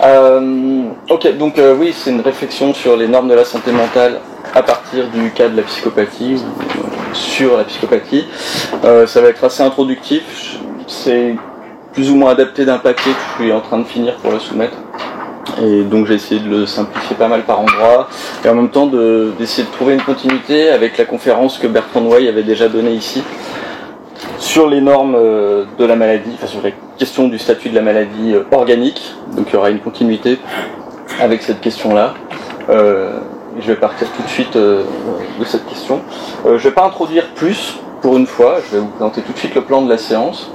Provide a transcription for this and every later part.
Ok, donc oui, c'est une réflexion sur les normes de la santé mentale à partir du cas de la psychopathie, sur la psychopathie. Ça va être assez introductif, c'est plus ou moins adapté d'un papier que je suis en train de finir pour le soumettre. Et donc j'ai essayé de le simplifier pas mal par endroits, et en même temps d'essayer de trouver une continuité avec la conférence que Bertrand Noailles avait déjà donnée ici, sur les normes de la maladie, enfin sur la question du statut de la maladie organique. Donc il y aura une continuité avec cette question-là. Je vais partir tout de suite de cette question. Je ne vais pas introduire plus pour une fois, je vais vous présenter tout de suite le plan de la séance.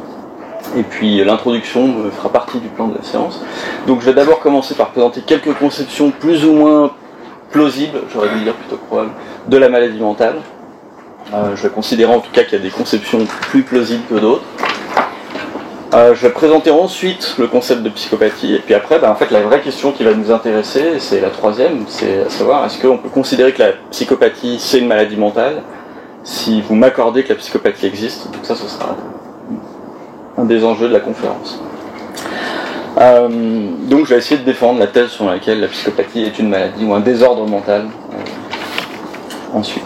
Et puis l'introduction fera partie du plan de la séance. Donc je vais d'abord commencer par présenter quelques conceptions plus ou moins plausibles, j'aurais dû dire plutôt probables, de la maladie mentale. Je vais considérer en tout cas qu'il y a des conceptions plus plausibles que d'autres. Je vais présenter ensuite le concept de psychopathie, et puis après, en fait, la vraie question qui va nous intéresser, c'est la troisième, c'est à savoir, est-ce qu'on peut considérer que la psychopathie, c'est une maladie mentale, si vous m'accordez que la psychopathie existe. Donc ça, ce sera un des enjeux de la conférence. Donc je vais essayer de défendre la thèse sur laquelle la psychopathie est une maladie ou un désordre mental ensuite.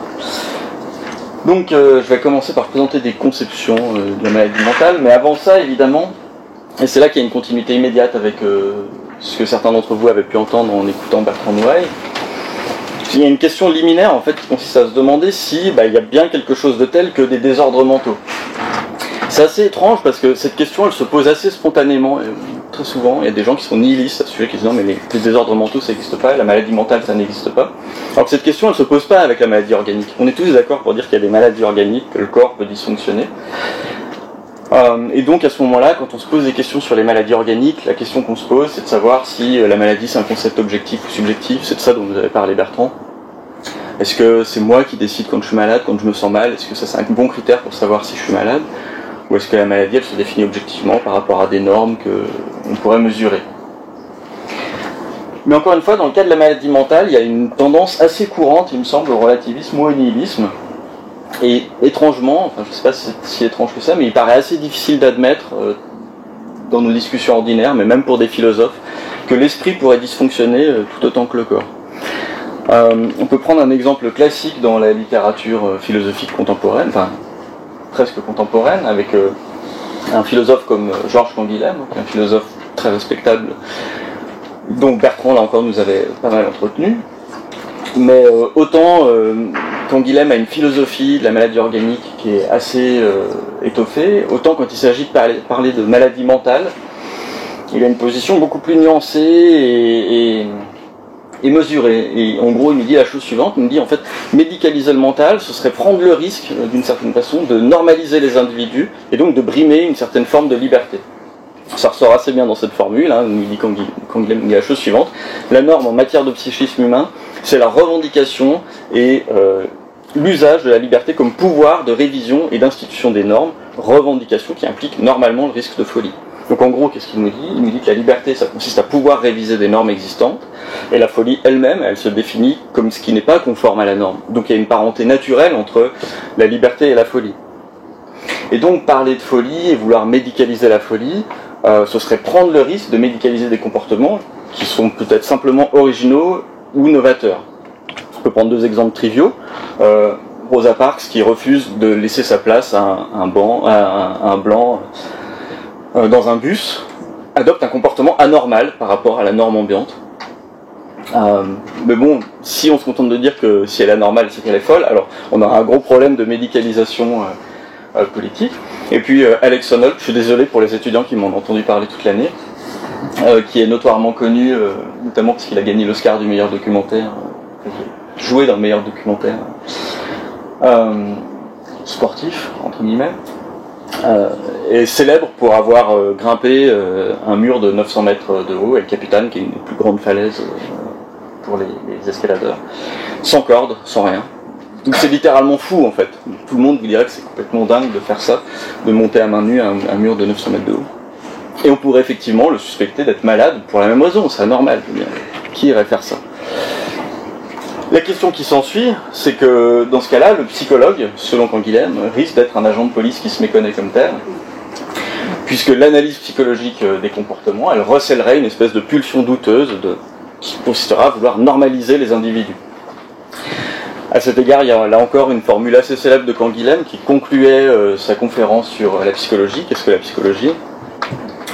Donc je vais commencer par présenter des conceptions de la maladie mentale, mais avant ça évidemment, et c'est là qu'il y a une continuité immédiate avec ce que certains d'entre vous avaient pu entendre en écoutant Bertrand Noailles, il y a une question liminaire en fait qui consiste à se demander si il y a bien quelque chose de tel que des désordres mentaux. C'est assez étrange parce que cette question elle se pose assez spontanément, et très souvent il y a des gens qui sont nihilistes à ce sujet qui disent non mais les désordres mentaux ça n'existe pas, la maladie mentale ça n'existe pas. Alors que cette question elle se pose pas avec la maladie organique. On est tous d'accord pour dire qu'il y a des maladies organiques, que le corps peut dysfonctionner. Et donc à ce moment-là, quand on se pose des questions sur les maladies organiques, la question qu'on se pose c'est de savoir si la maladie c'est un concept objectif ou subjectif, c'est de ça dont vous avez parlé Bertrand. Est-ce que c'est moi qui décide quand je suis malade, quand je me sens mal, est-ce que ça c'est un bon critère pour savoir si je suis malade? Ou est-ce que la maladie elle se définit objectivement par rapport à des normes qu'on pourrait mesurer? Mais encore une fois, dans le cas de la maladie mentale, il y a une tendance assez courante, il me semble, au relativisme ou au nihilisme. Et étrangement, enfin je ne sais pas si c'est si étrange que ça, mais il paraît assez difficile d'admettre dans nos discussions ordinaires, mais même pour des philosophes, que l'esprit pourrait dysfonctionner tout autant que le corps. On peut prendre un exemple classique dans la littérature philosophique contemporaine, enfin presque contemporaine, avec un philosophe comme Georges Canguilhem, un philosophe très respectable, dont Bertrand là encore nous avait pas mal entretenu. Mais autant Canguilhem a une philosophie de la maladie organique qui est assez étoffée, autant quand il s'agit de parler de maladie mentale, il a une position beaucoup plus nuancée et mesurée. Et en gros, il nous dit la chose suivante, il nous dit en fait, médicaliser le mental, ce serait prendre le risque, d'une certaine façon, de normaliser les individus, et donc de brimer une certaine forme de liberté. Ça ressort assez bien dans cette formule, il nous dit Canguilhem, il dit la chose suivante, la norme en matière de psychisme humain, c'est la revendication et l'usage de la liberté comme pouvoir de révision et d'institution des normes, revendication qui implique normalement le risque de folie. Donc en gros, qu'est-ce qu'il nous dit? Il nous dit que la liberté, ça consiste à pouvoir réviser des normes existantes, et la folie elle-même, elle se définit comme ce qui n'est pas conforme à la norme. Donc il y a une parenté naturelle entre la liberté et la folie. Et donc parler de folie et vouloir médicaliser la folie, ce serait prendre le risque de médicaliser des comportements qui sont peut-être simplement originaux ou novateurs. On peut prendre deux exemples triviaux. Rosa Parks qui refuse de laisser sa place à un blanc dans un bus, adopte un comportement anormal par rapport à la norme ambiante. Mais bon, si on se contente de dire que si elle est anormale, c'est qu'elle est folle, alors on aura un gros problème de médicalisation politique. Et puis Alex Honnold, je suis désolé pour les étudiants qui m'ont entendu parler toute l'année, qui est notoirement connu, notamment parce qu'il a gagné l'Oscar du meilleur documentaire, joué dans le meilleur documentaire sportif, entre guillemets, est célèbre pour avoir grimpé un mur de 900 mètres de haut, El Capitan, qui est une des plus grandes falaises pour les escaladeurs, sans corde, sans rien. Donc c'est littéralement fou en fait. Tout le monde vous dirait que c'est complètement dingue de faire ça, de monter à main nue un mur de 900 mètres de haut. Et on pourrait effectivement le suspecter d'être malade pour la même raison, c'est anormal. Qui irait faire ça? La question qui s'ensuit, c'est que dans ce cas-là, le psychologue, selon Canguilhem, risque d'être un agent de police qui se méconnaît comme tel. puisque l'analyse psychologique des comportements, elle recèlerait une espèce de pulsion douteuse qui consistera à vouloir normaliser les individus. À cet égard, il y a là encore une formule assez célèbre de Canguilhem qui concluait sa conférence sur la psychologie. Qu'est-ce que la psychologie ?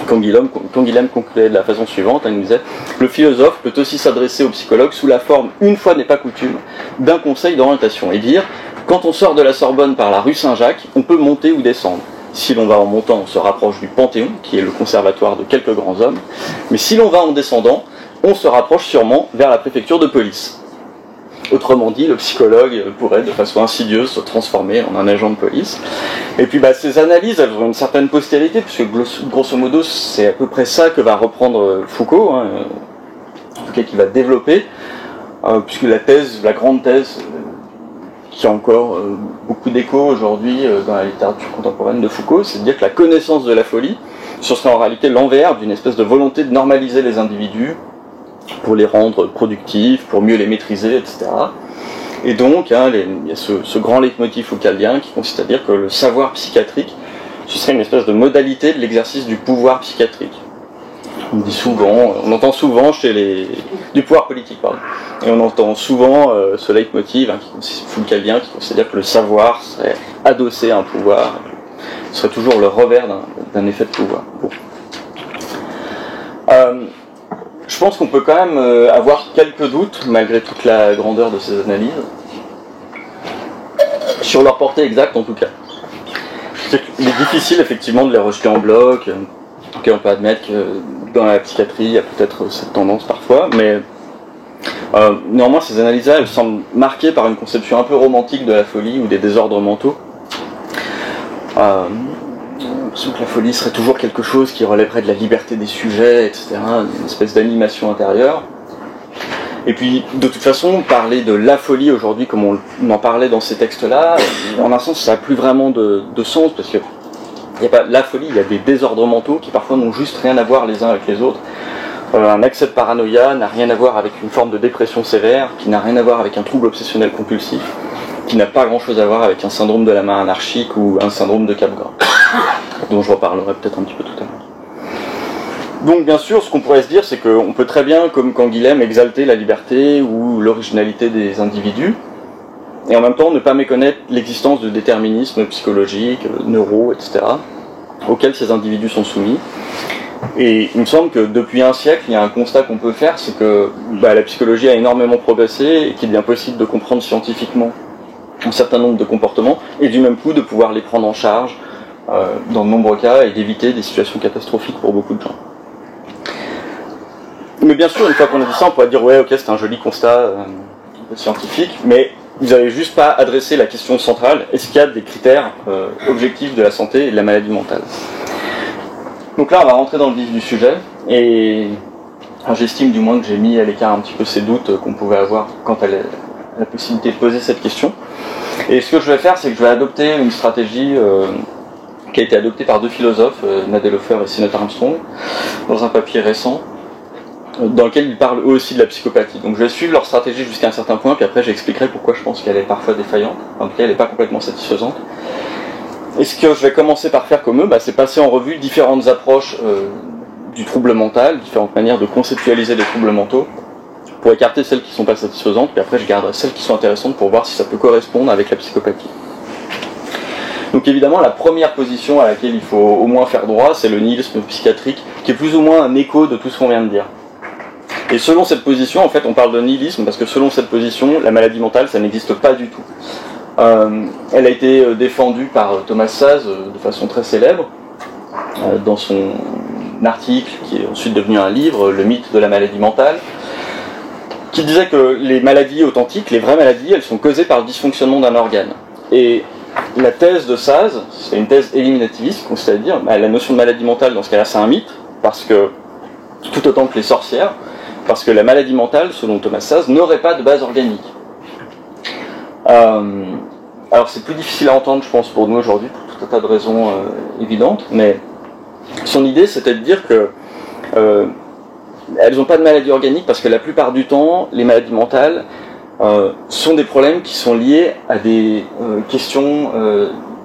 Canguilhem concluait de la façon suivante, il nous disait « Le philosophe peut aussi s'adresser au psychologue sous la forme, une fois n'est pas coutume, d'un conseil d'orientation et dire « Quand on sort de la Sorbonne par la rue Saint-Jacques, on peut monter ou descendre. Si l'on va en montant, on se rapproche du Panthéon, qui est le conservatoire de quelques grands hommes, mais si l'on va en descendant, on se rapproche sûrement vers la préfecture de police. » Autrement dit, le psychologue pourrait de façon insidieuse se transformer en un agent de police. Et puis ces analyses, elles ont une certaine postérité, puisque grosso modo, c'est à peu près ça que va reprendre Foucault, en tout cas qui va développer, puisque la grande thèse, qui a encore beaucoup d'écho aujourd'hui dans la littérature contemporaine de Foucault, c'est de dire que la connaissance de la folie, ce serait en réalité l'envers d'une espèce de volonté de normaliser les individus, pour les rendre productifs, pour mieux les maîtriser, etc. Et donc, il y a ce grand leitmotiv foucaldien qui consiste à dire que le savoir psychiatrique, ce serait une espèce de modalité de l'exercice du pouvoir psychiatrique. On entend souvent du pouvoir politique, pardon. Et on entend souvent ce leitmotiv foucaldien qui consiste à dire que le savoir serait adossé à un pouvoir, ce serait toujours le revers d'un effet de pouvoir. Bon. Je pense qu'on peut quand même avoir quelques doutes, malgré toute la grandeur de ces analyses, sur leur portée exacte en tout cas. Il est difficile effectivement de les rejeter en bloc, on peut admettre que dans la psychiatrie il y a peut-être cette tendance parfois, mais néanmoins ces analyses-là elles semblent marquées par une conception un peu romantique de la folie ou des désordres mentaux. Que la folie serait toujours quelque chose qui relèverait de la liberté des sujets, etc., une espèce d'animation intérieure. Et puis, de toute façon, parler de la folie aujourd'hui, comme on en parlait dans ces textes-là, en un sens, ça n'a plus vraiment de sens, parce que il n'y a pas la folie, il y a des désordres mentaux qui parfois n'ont juste rien à voir les uns avec les autres. Un accès de paranoïa n'a rien à voir avec une forme de dépression sévère, qui n'a rien à voir avec un trouble obsessionnel compulsif, qui n'a pas grand-chose à voir avec un syndrome de la main anarchique ou un syndrome de Capgras, dont je reparlerai peut-être un petit peu tout à l'heure. Donc bien sûr, ce qu'on pourrait se dire, c'est qu'on peut très bien, comme Canguilhem, exalter la liberté ou l'originalité des individus, et en même temps ne pas méconnaître l'existence de déterminismes psychologiques, neuro, etc., auxquels ces individus sont soumis. Et il me semble que depuis un siècle, il y a un constat qu'on peut faire, c'est que la psychologie a énormément progressé et qu'il devient possible de comprendre scientifiquement un certain nombre de comportements, et du même coup de pouvoir les prendre en charge dans de nombreux cas et d'éviter des situations catastrophiques pour beaucoup de gens. Mais bien sûr, une fois qu'on a dit ça, on pourrait dire ouais, ok, c'est un joli constat scientifique, mais vous n'avez juste pas adressé la question centrale, est-ce qu'il y a des critères objectifs de la santé et de la maladie mentale? Donc là, on va rentrer dans le vif du sujet, et j'estime du moins que j'ai mis à l'écart un petit peu ces doutes qu'on pouvait avoir quant à la possibilité de poser cette question. Et ce que je vais faire, c'est que je vais adopter une stratégie qui a été adoptée par deux philosophes, Nadel Hofer et Sinead Armstrong, dans un papier récent, dans lequel ils parlent eux aussi de la psychopathie. Donc je vais suivre leur stratégie jusqu'à un certain point, puis après j'expliquerai pourquoi je pense qu'elle est parfois défaillante, en tout cas elle n'est pas complètement satisfaisante. Et ce que je vais commencer par faire comme eux, c'est passer en revue différentes approches du trouble mental, différentes manières de conceptualiser les troubles mentaux, pour écarter celles qui ne sont pas satisfaisantes, puis après je garderai celles qui sont intéressantes pour voir si ça peut correspondre avec la psychopathie. Donc évidemment, la première position à laquelle il faut au moins faire droit, c'est le nihilisme psychiatrique, qui est plus ou moins un écho de tout ce qu'on vient de dire. Et selon cette position, en fait, on parle de nihilisme, parce que selon cette position, la maladie mentale, ça n'existe pas du tout. Elle a été défendue par Thomas Szasz de façon très célèbre, dans son article, qui est ensuite devenu un livre, Le mythe de la maladie mentale, qui disait que les maladies authentiques, les vraies maladies, elles sont causées par le dysfonctionnement d'un organe. Et la thèse de Szasz, c'est une thèse éliminativiste, consiste à dire la notion de maladie mentale, dans ce cas-là, c'est un mythe, parce que, tout autant que les sorcières, parce que la maladie mentale, selon Thomas Szasz, n'aurait pas de base organique. Alors c'est plus difficile à entendre, je pense, pour nous aujourd'hui, pour tout un tas de raisons évidentes, mais son idée, c'était de dire que elles n'ont pas de maladie organique parce que la plupart du temps, les maladies mentales sont des problèmes qui sont liés à des questions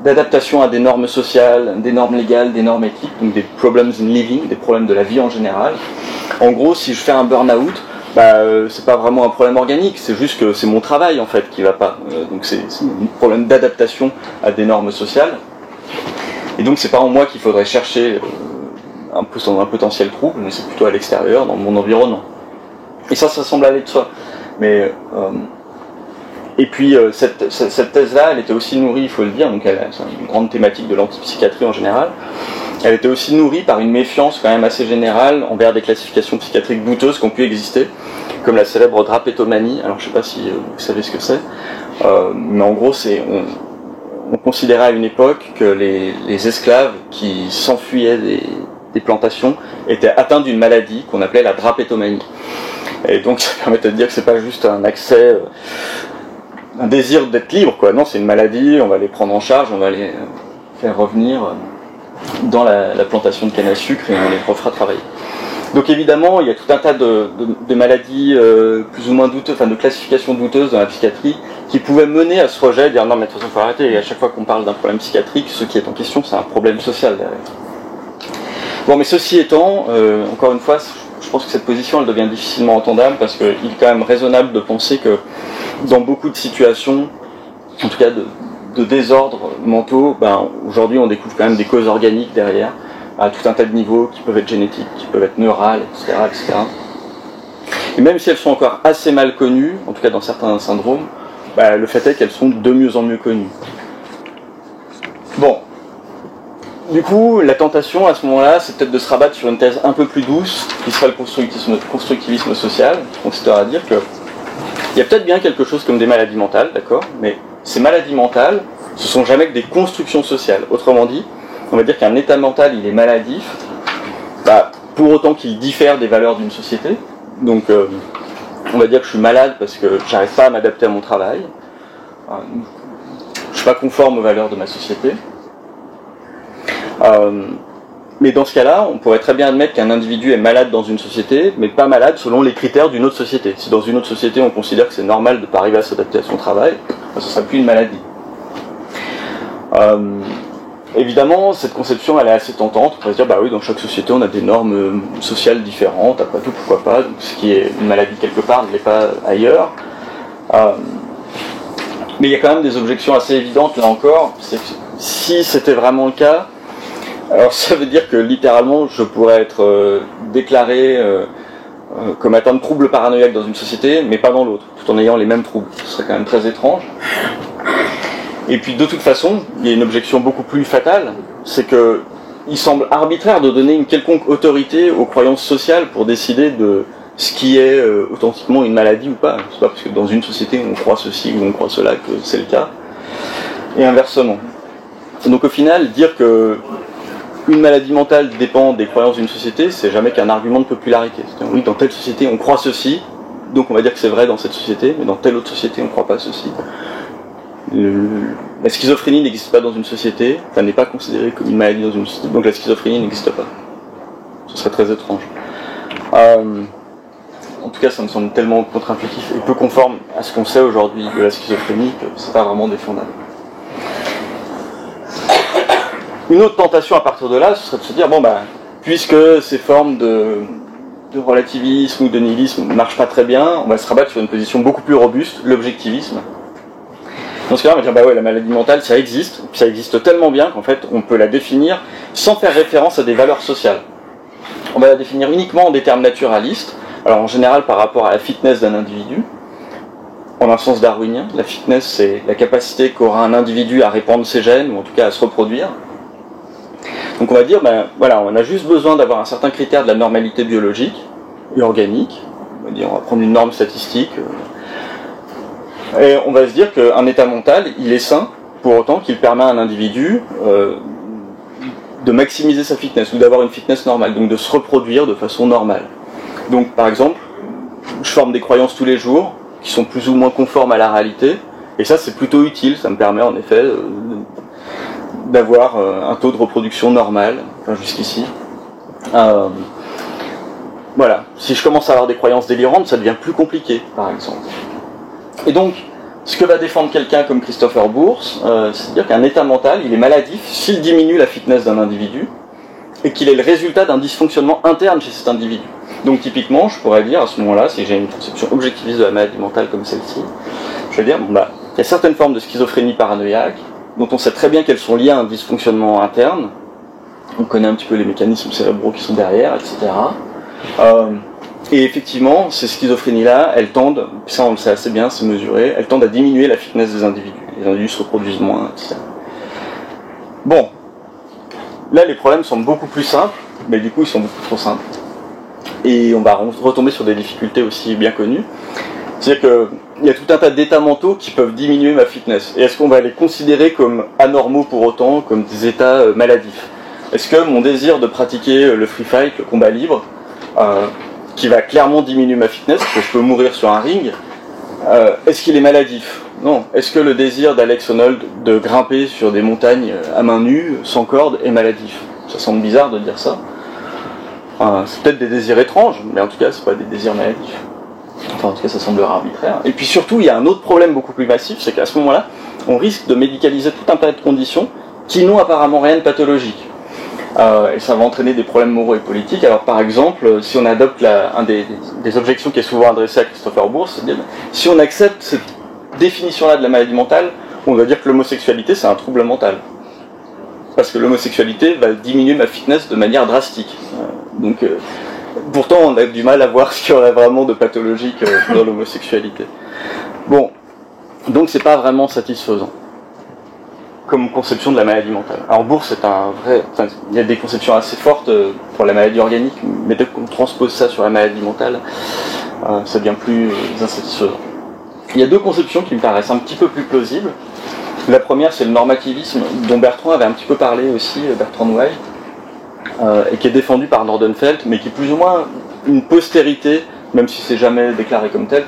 d'adaptation à des normes sociales, des normes légales, des normes éthiques, donc des problems in living, des problèmes de la vie en général. En gros, si je fais un burn-out, c'est pas vraiment un problème organique, c'est juste que c'est mon travail en fait qui va pas. Donc c'est un problème d'adaptation à des normes sociales. Et donc c'est pas en moi qu'il faudrait chercher un potentiel trouble, mais c'est plutôt à l'extérieur, dans mon environnement. Et ça semble aller de soi. Mais et puis cette thèse-là, elle était aussi nourrie, il faut le dire, donc c'est une grande thématique de l'antipsychiatrie en général. Elle était aussi nourrie par une méfiance quand même assez générale envers des classifications psychiatriques douteuses qui ont pu exister, comme la célèbre drapétomanie. Alors je ne sais pas si vous savez ce que c'est, mais en gros on considérait à une époque que les esclaves qui s'enfuyaient des plantations étaient atteints d'une maladie qu'on appelait la drapétomanie. Et donc ça permettait de dire que c'est pas juste un accès, un désir d'être libre, quoi. Non, c'est une maladie, on va les prendre en charge, on va les faire revenir dans la plantation de canne à sucre et on les refera travailler. Donc évidemment, il y a tout un tas de maladies plus ou moins douteuses, enfin de classifications douteuses dans la psychiatrie qui pouvaient mener à ce rejet, dire non mais de toute façon il faut arrêter, et à chaque fois qu'on parle d'un problème psychiatrique, ce qui est en question c'est un problème social derrière. Bon, mais ceci étant, encore une fois, je pense que cette position elle devient difficilement entendable parce qu'il est quand même raisonnable de penser que dans beaucoup de situations, en tout cas de désordres mentaux, aujourd'hui on découvre quand même des causes organiques derrière, à tout un tas de niveaux qui peuvent être génétiques, qui peuvent être neurales, etc., etc. Et même si elles sont encore assez mal connues, en tout cas dans certains syndromes, le fait est qu'elles sont de mieux en mieux connues. Bon. Du coup, la tentation à ce moment-là, c'est peut-être de se rabattre sur une thèse un peu plus douce, qui serait le constructivisme social, qui consiste à dire qu'il y a peut-être bien quelque chose comme des maladies mentales, d'accord, mais ces maladies mentales, ce sont jamais que des constructions sociales. Autrement dit, on va dire qu'un état mental, il est maladif, pour autant qu'il diffère des valeurs d'une société. Donc, on va dire que je suis malade parce que j'arrive pas à m'adapter à mon travail. Je suis pas conforme aux valeurs de ma société. Mais dans ce cas-là, on pourrait très bien admettre qu'un individu est malade dans une société, mais pas malade selon les critères d'une autre société. Si dans une autre société on considère que c'est normal de ne pas arriver à s'adapter à son travail, ça ne serait plus une maladie. Évidemment, cette conception elle est assez tentante. On pourrait se dire, oui, dans chaque société on a des normes sociales différentes, après tout pourquoi pas, donc ce qui est une maladie quelque part ne l'est pas ailleurs. Mais il y a quand même des objections assez évidentes là encore, c'est que si c'était vraiment le cas, alors ça veut dire que littéralement je pourrais être déclaré comme atteint de troubles paranoïaques dans une société, mais pas dans l'autre, tout en ayant les mêmes troubles. Ce serait quand même très étrange. Et puis de toute façon, il y a une objection beaucoup plus fatale, c'est que il semble arbitraire de donner une quelconque autorité aux croyances sociales pour décider de ce qui est authentiquement une maladie ou pas. C'est pas parce que dans une société on croit ceci ou on croit cela que c'est le cas, et inversement. Donc au final, dire que une maladie mentale dépend des croyances d'une société, c'est jamais qu'un argument de popularité. C'est-à-dire, oui, dans telle société on croit ceci, donc on va dire que c'est vrai dans cette société, mais dans telle autre société on ne croit pas ceci. La schizophrénie n'existe pas dans une société, enfin n'est pas considérée comme une maladie dans une société, donc la schizophrénie n'existe pas. Ce serait très étrange. En tout cas, ça me semble tellement contre-intuitif et peu conforme à ce qu'on sait aujourd'hui de la schizophrénie que c'est pas vraiment défendable. Une autre tentation à partir de là, ce serait de se dire, puisque ces formes de relativisme ou de nihilisme ne marchent pas très bien, on va se rabattre sur une position beaucoup plus robuste, l'objectivisme. Dans ce cas-là, on va dire, la maladie mentale, ça existe, puis ça existe tellement bien qu'en fait, on peut la définir sans faire référence à des valeurs sociales. On va la définir uniquement en des termes naturalistes, alors en général par rapport à la fitness d'un individu, en un sens darwinien. La fitness, c'est la capacité qu'aura un individu à répandre ses gènes, ou en tout cas à se reproduire. Donc on va dire, on a juste besoin d'avoir un certain critère de la normalité biologique et organique. On va prendre une norme statistique. Et on va se dire qu'un état mental, il est sain, pour autant qu'il permet à un individu de maximiser sa fitness, ou d'avoir une fitness normale, donc de se reproduire de façon normale. Donc par exemple, je forme des croyances tous les jours, qui sont plus ou moins conformes à la réalité, et ça c'est plutôt utile, ça me permet en effet d'avoir un taux de reproduction normal, jusqu'ici. Si je commence à avoir des croyances délirantes, ça devient plus compliqué, par exemple. Et donc, Ce que va défendre quelqu'un comme Christopher Bourse, c'est-à-dire qu'un état mental, il est maladif s'il diminue la fitness d'un individu et qu'il est le résultat d'un dysfonctionnement interne chez cet individu. Donc typiquement, je pourrais dire à ce moment-là, si j'ai une conception objectiviste de la maladie mentale comme celle-ci, je vais dire, bon, bah, il y a certaines formes de schizophrénie paranoïaque dont on sait très bien qu'elles sont liées à un dysfonctionnement interne. On connaît un petit peu les mécanismes cérébraux qui sont derrière, etc. Et effectivement, ces schizophrénies-là, elles tendent, ça on le sait assez bien, c'est mesuré, elles tendent à diminuer la fitness des individus. Les individus se reproduisent moins, etc. Bon, là les problèmes sont beaucoup plus simples, mais du coup ils sont beaucoup trop simples. Et on va retomber sur des difficultés aussi bien connues. C'est-à-dire qu'il y a tout un tas d'états mentaux qui peuvent diminuer ma fitness. Et est-ce qu'on va les considérer comme anormaux pour autant, comme des états maladifs? Est-ce que mon désir de pratiquer le free fight, le combat libre, qui va clairement diminuer ma fitness, parce que je peux mourir sur un ring, est-ce qu'il est maladif? Non. Est-ce que le désir d'Alex Honnold de grimper sur des montagnes à main nue, sans corde, est maladif? Ça semble bizarre de dire ça. C'est peut-être des désirs étranges, mais en tout cas, c'est pas des désirs maladifs. Enfin, en tout cas, ça semble arbitraire. Et puis surtout, il y a un autre problème beaucoup plus massif, c'est qu'à ce moment-là, on risque de médicaliser tout un tas de conditions qui n'ont apparemment rien de pathologique. Et ça va entraîner des problèmes moraux et politiques. Alors par exemple, si on adopte un des objections qui est souvent adressée à Christopher Bourse, c'est de dire, si on accepte cette définition-là de la maladie mentale, on doit dire que l'homosexualité c'est un trouble mental. Parce que l'homosexualité va diminuer ma fitness de manière drastique. Donc, pourtant on a du mal à voir ce qu'il y aurait vraiment de pathologique dans l'homosexualité. Bon, donc c'est pas vraiment satisfaisant comme conception de la maladie mentale. Alors Bourse c'est un vrai... Enfin, il y a des conceptions assez fortes pour la maladie organique, mais dès qu'on transpose ça sur la maladie mentale, ça devient plus insatisfaisant. Il y a deux conceptions qui me paraissent un petit peu plus plausibles. La première c'est le normativisme, dont Bertrand avait un petit peu parlé aussi, Bertrand Nouaille, et qui est défendu par Nordenfelt, mais qui est plus ou moins une postérité, même si c'est jamais déclaré comme tel.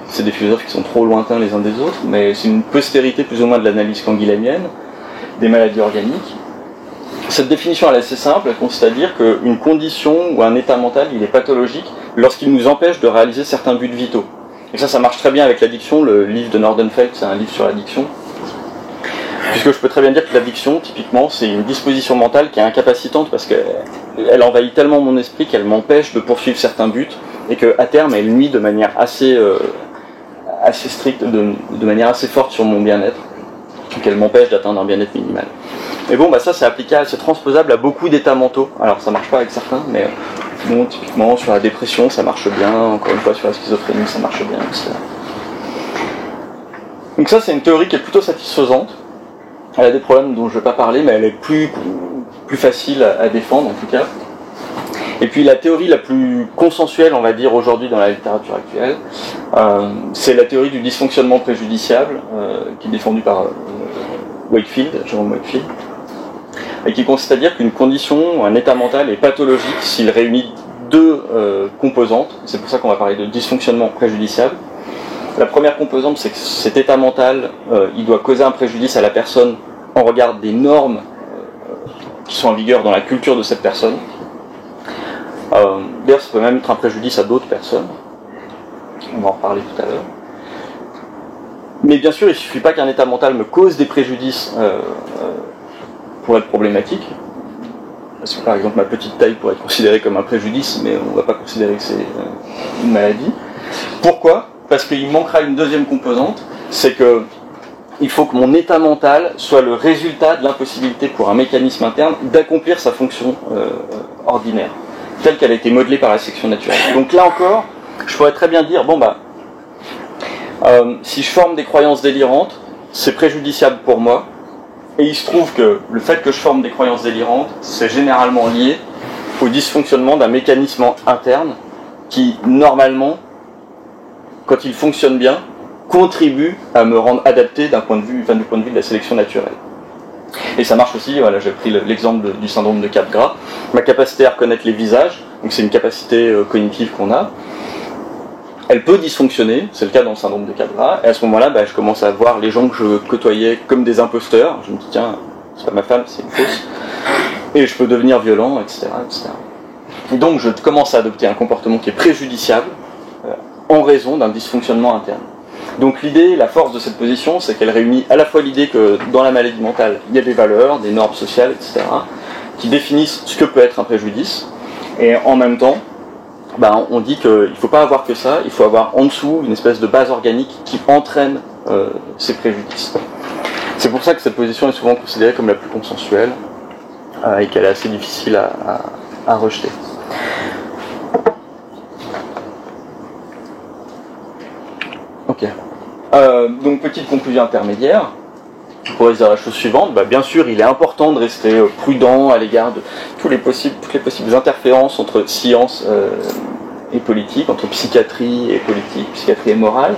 C'est des philosophes qui sont trop lointains les uns des autres, mais c'est une postérité plus ou moins de l'analyse canguilhénienne des maladies organiques. Cette définition elle est assez simple, elle consiste à dire qu'une condition ou un état mental il est pathologique lorsqu'il nous empêche de réaliser certains buts vitaux. Et ça marche très bien avec l'addiction. Le livre de Nordenfelt, c'est un livre sur l'addiction. Puisque je peux très bien dire que l'addiction, typiquement, c'est une disposition mentale qui est incapacitante parce qu'elle envahit tellement mon esprit qu'elle m'empêche de poursuivre certains buts et qu'à terme elle nuit de manière assez stricte, de manière assez forte sur mon bien-être, qu'elle m'empêche d'atteindre un bien-être minimal. Et bon, bah ça c'est applicable, c'est transposable à beaucoup d'états mentaux. Alors ça marche pas avec certains, mais bon, typiquement sur la dépression ça marche bien, encore une fois sur la schizophrénie ça marche bien, etc. Donc ça c'est une théorie qui est plutôt satisfaisante. Elle a des problèmes dont je ne vais pas parler, mais elle est plus facile à défendre en tout cas. Et puis la théorie la plus consensuelle, on va dire, aujourd'hui dans la littérature actuelle, c'est la théorie du dysfonctionnement préjudiciable, qui est défendue par Jérôme Wakefield, et qui consiste à dire qu'une condition, un état mental est pathologique s'il réunit deux composantes. C'est pour ça qu'on va parler de dysfonctionnement préjudiciable. La première composante, c'est que cet état mental, il doit causer un préjudice à la personne en regard des normes qui sont en vigueur dans la culture de cette personne. D'ailleurs, ça peut même être un préjudice à d'autres personnes. On va en reparler tout à l'heure. Mais bien sûr, il ne suffit pas qu'un état mental me cause des préjudices pour être problématique. Parce que par exemple, ma petite taille pourrait être considérée comme un préjudice, mais on ne va pas considérer que c'est une maladie. Pourquoi ? Parce qu'il manquera une deuxième composante, c'est que il faut que mon état mental soit le résultat de l'impossibilité pour un mécanisme interne d'accomplir sa fonction ordinaire, telle qu'elle a été modelée par la sélection naturelle. Donc là encore, je pourrais très bien dire, bon bah, si je forme des croyances délirantes, c'est préjudiciable pour moi, et il se trouve que le fait que je forme des croyances délirantes, c'est généralement lié au dysfonctionnement d'un mécanisme interne qui, normalement, quand il fonctionne bien, contribue à me rendre adapté du point de vue de la sélection naturelle. Et ça marche aussi, voilà, j'ai pris l'exemple du syndrome de Capgras. Ma capacité à reconnaître les visages, donc c'est une capacité cognitive qu'on a, elle peut dysfonctionner, c'est le cas dans le syndrome de Capgras, et à ce moment-là, je commence à voir les gens que je côtoyais comme des imposteurs. Je me dis, tiens, c'est pas ma femme, c'est une fausse. Et je peux devenir violent, etc., etc. Et donc je commence à adopter un comportement qui est préjudiciable, en raison d'un dysfonctionnement interne. Donc l'idée, la force de cette position, c'est qu'elle réunit à la fois l'idée que dans la maladie mentale, il y a des valeurs, des normes sociales, etc., qui définissent ce que peut être un préjudice, et en même temps, on dit qu'il ne faut pas avoir que ça, il faut avoir en dessous une espèce de base organique qui entraîne ces préjudices. C'est pour ça que cette position est souvent considérée comme la plus consensuelle, et qu'elle est assez difficile à rejeter. Ok. Donc petite conclusion intermédiaire. On pourrait dire la chose suivante. Bien sûr, il est important de rester prudent à l'égard de toutes les possibles interférences entre science et politique, entre psychiatrie et politique, psychiatrie et morale.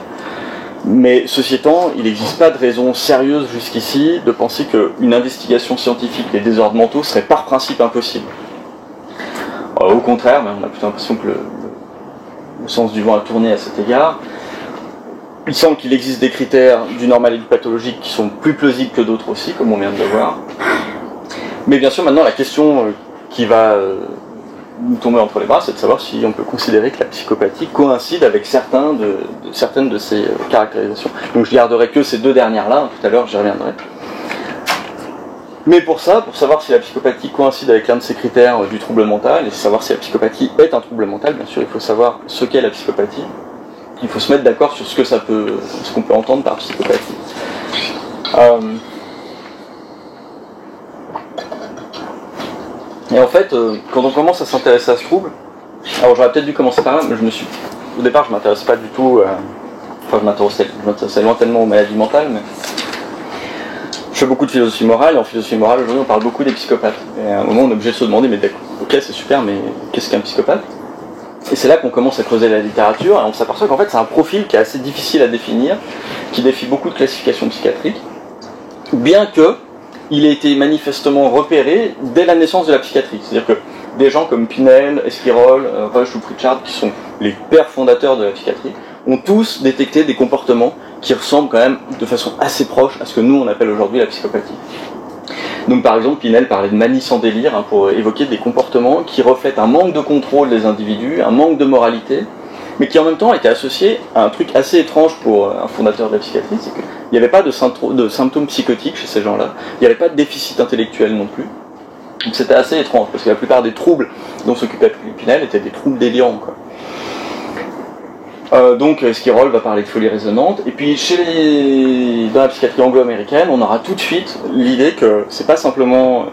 Mais ceci étant, il n'existe pas de raison sérieuse jusqu'ici de penser qu'une investigation scientifique des désordres mentaux serait par principe impossible. Au contraire, on a plutôt l'impression que le sens du vent a tourné à cet égard. Il semble qu'il existe des critères du normal et du pathologique qui sont plus plausibles que d'autres aussi, comme on vient de le voir. Mais bien sûr, maintenant, la question qui va nous tomber entre les bras, c'est de savoir si on peut considérer que la psychopathie coïncide avec certaines de ces caractérisations. Donc je garderai que ces deux dernières-là, tout à l'heure j'y reviendrai. Mais pour savoir si la psychopathie coïncide avec l'un de ces critères du trouble mental, et savoir si la psychopathie est un trouble mental, bien sûr, il faut savoir ce qu'est la psychopathie. Il faut se mettre d'accord sur ce qu'on peut entendre par psychopathie. Et en fait, quand on commence à s'intéresser à ce trouble, alors j'aurais peut-être dû commencer par là, mais au départ je ne m'intéressais pas du tout, je m'intéressais lointainement aux maladies mentales, mais je fais beaucoup de philosophie morale, et en philosophie morale aujourd'hui on parle beaucoup des psychopathes. Et à un moment on est obligé de se demander, mais ok c'est super, mais qu'est-ce qu'un psychopathe ? Et c'est là qu'on commence à creuser la littérature, et on s'aperçoit qu'en fait c'est un profil qui est assez difficile à définir, qui défie beaucoup de classifications psychiatriques, bien qu'il ait été manifestement repéré dès la naissance de la psychiatrie. C'est-à-dire que des gens comme Pinel, Esquirol, Rush ou Pritchard, qui sont les pères fondateurs de la psychiatrie, ont tous détecté des comportements qui ressemblent quand même de façon assez proche à ce que nous on appelle aujourd'hui la psychopathie. Donc par exemple, Pinel parlait de manie sans délire pour évoquer des comportements qui reflètent un manque de contrôle des individus, un manque de moralité, mais qui en même temps étaient associés à un truc assez étrange pour un fondateur de la psychiatrie, c'est qu'il n'y avait pas de symptômes psychotiques chez ces gens-là, il n'y avait pas de déficit intellectuel non plus. Donc c'était assez étrange, parce que la plupart des troubles dont s'occupait Pinel étaient des troubles délirants, quoi. Donc Esquirol va parler de folie résonante, et puis dans la psychiatrie anglo-américaine, on aura tout de suite l'idée que c'est pas simplement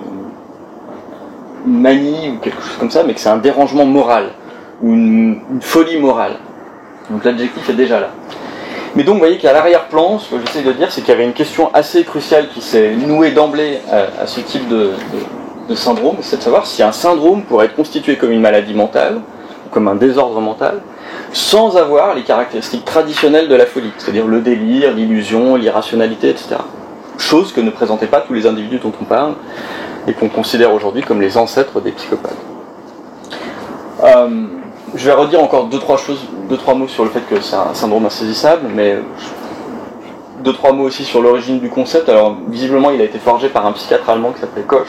une manie ou quelque chose comme ça, mais que c'est un dérangement moral, ou une folie morale. Donc l'adjectif est déjà là. Mais donc vous voyez qu'à l'arrière-plan, ce que j'essaie de dire, c'est qu'il y avait une question assez cruciale qui s'est nouée d'emblée à ce type de syndrome, c'est de savoir si un syndrome pourrait être constitué comme une maladie mentale, comme un désordre mental, sans avoir les caractéristiques traditionnelles de la folie, c'est-à-dire le délire, l'illusion, l'irrationalité, etc. Chose que ne présentaient pas tous les individus dont on parle, et qu'on considère aujourd'hui comme les ancêtres des psychopathes. Je vais redire encore deux, trois mots sur le fait que c'est un syndrome insaisissable, mais deux, trois mots aussi sur l'origine du concept. Alors, visiblement, il a été forgé par un psychiatre allemand qui s'appelait Koch,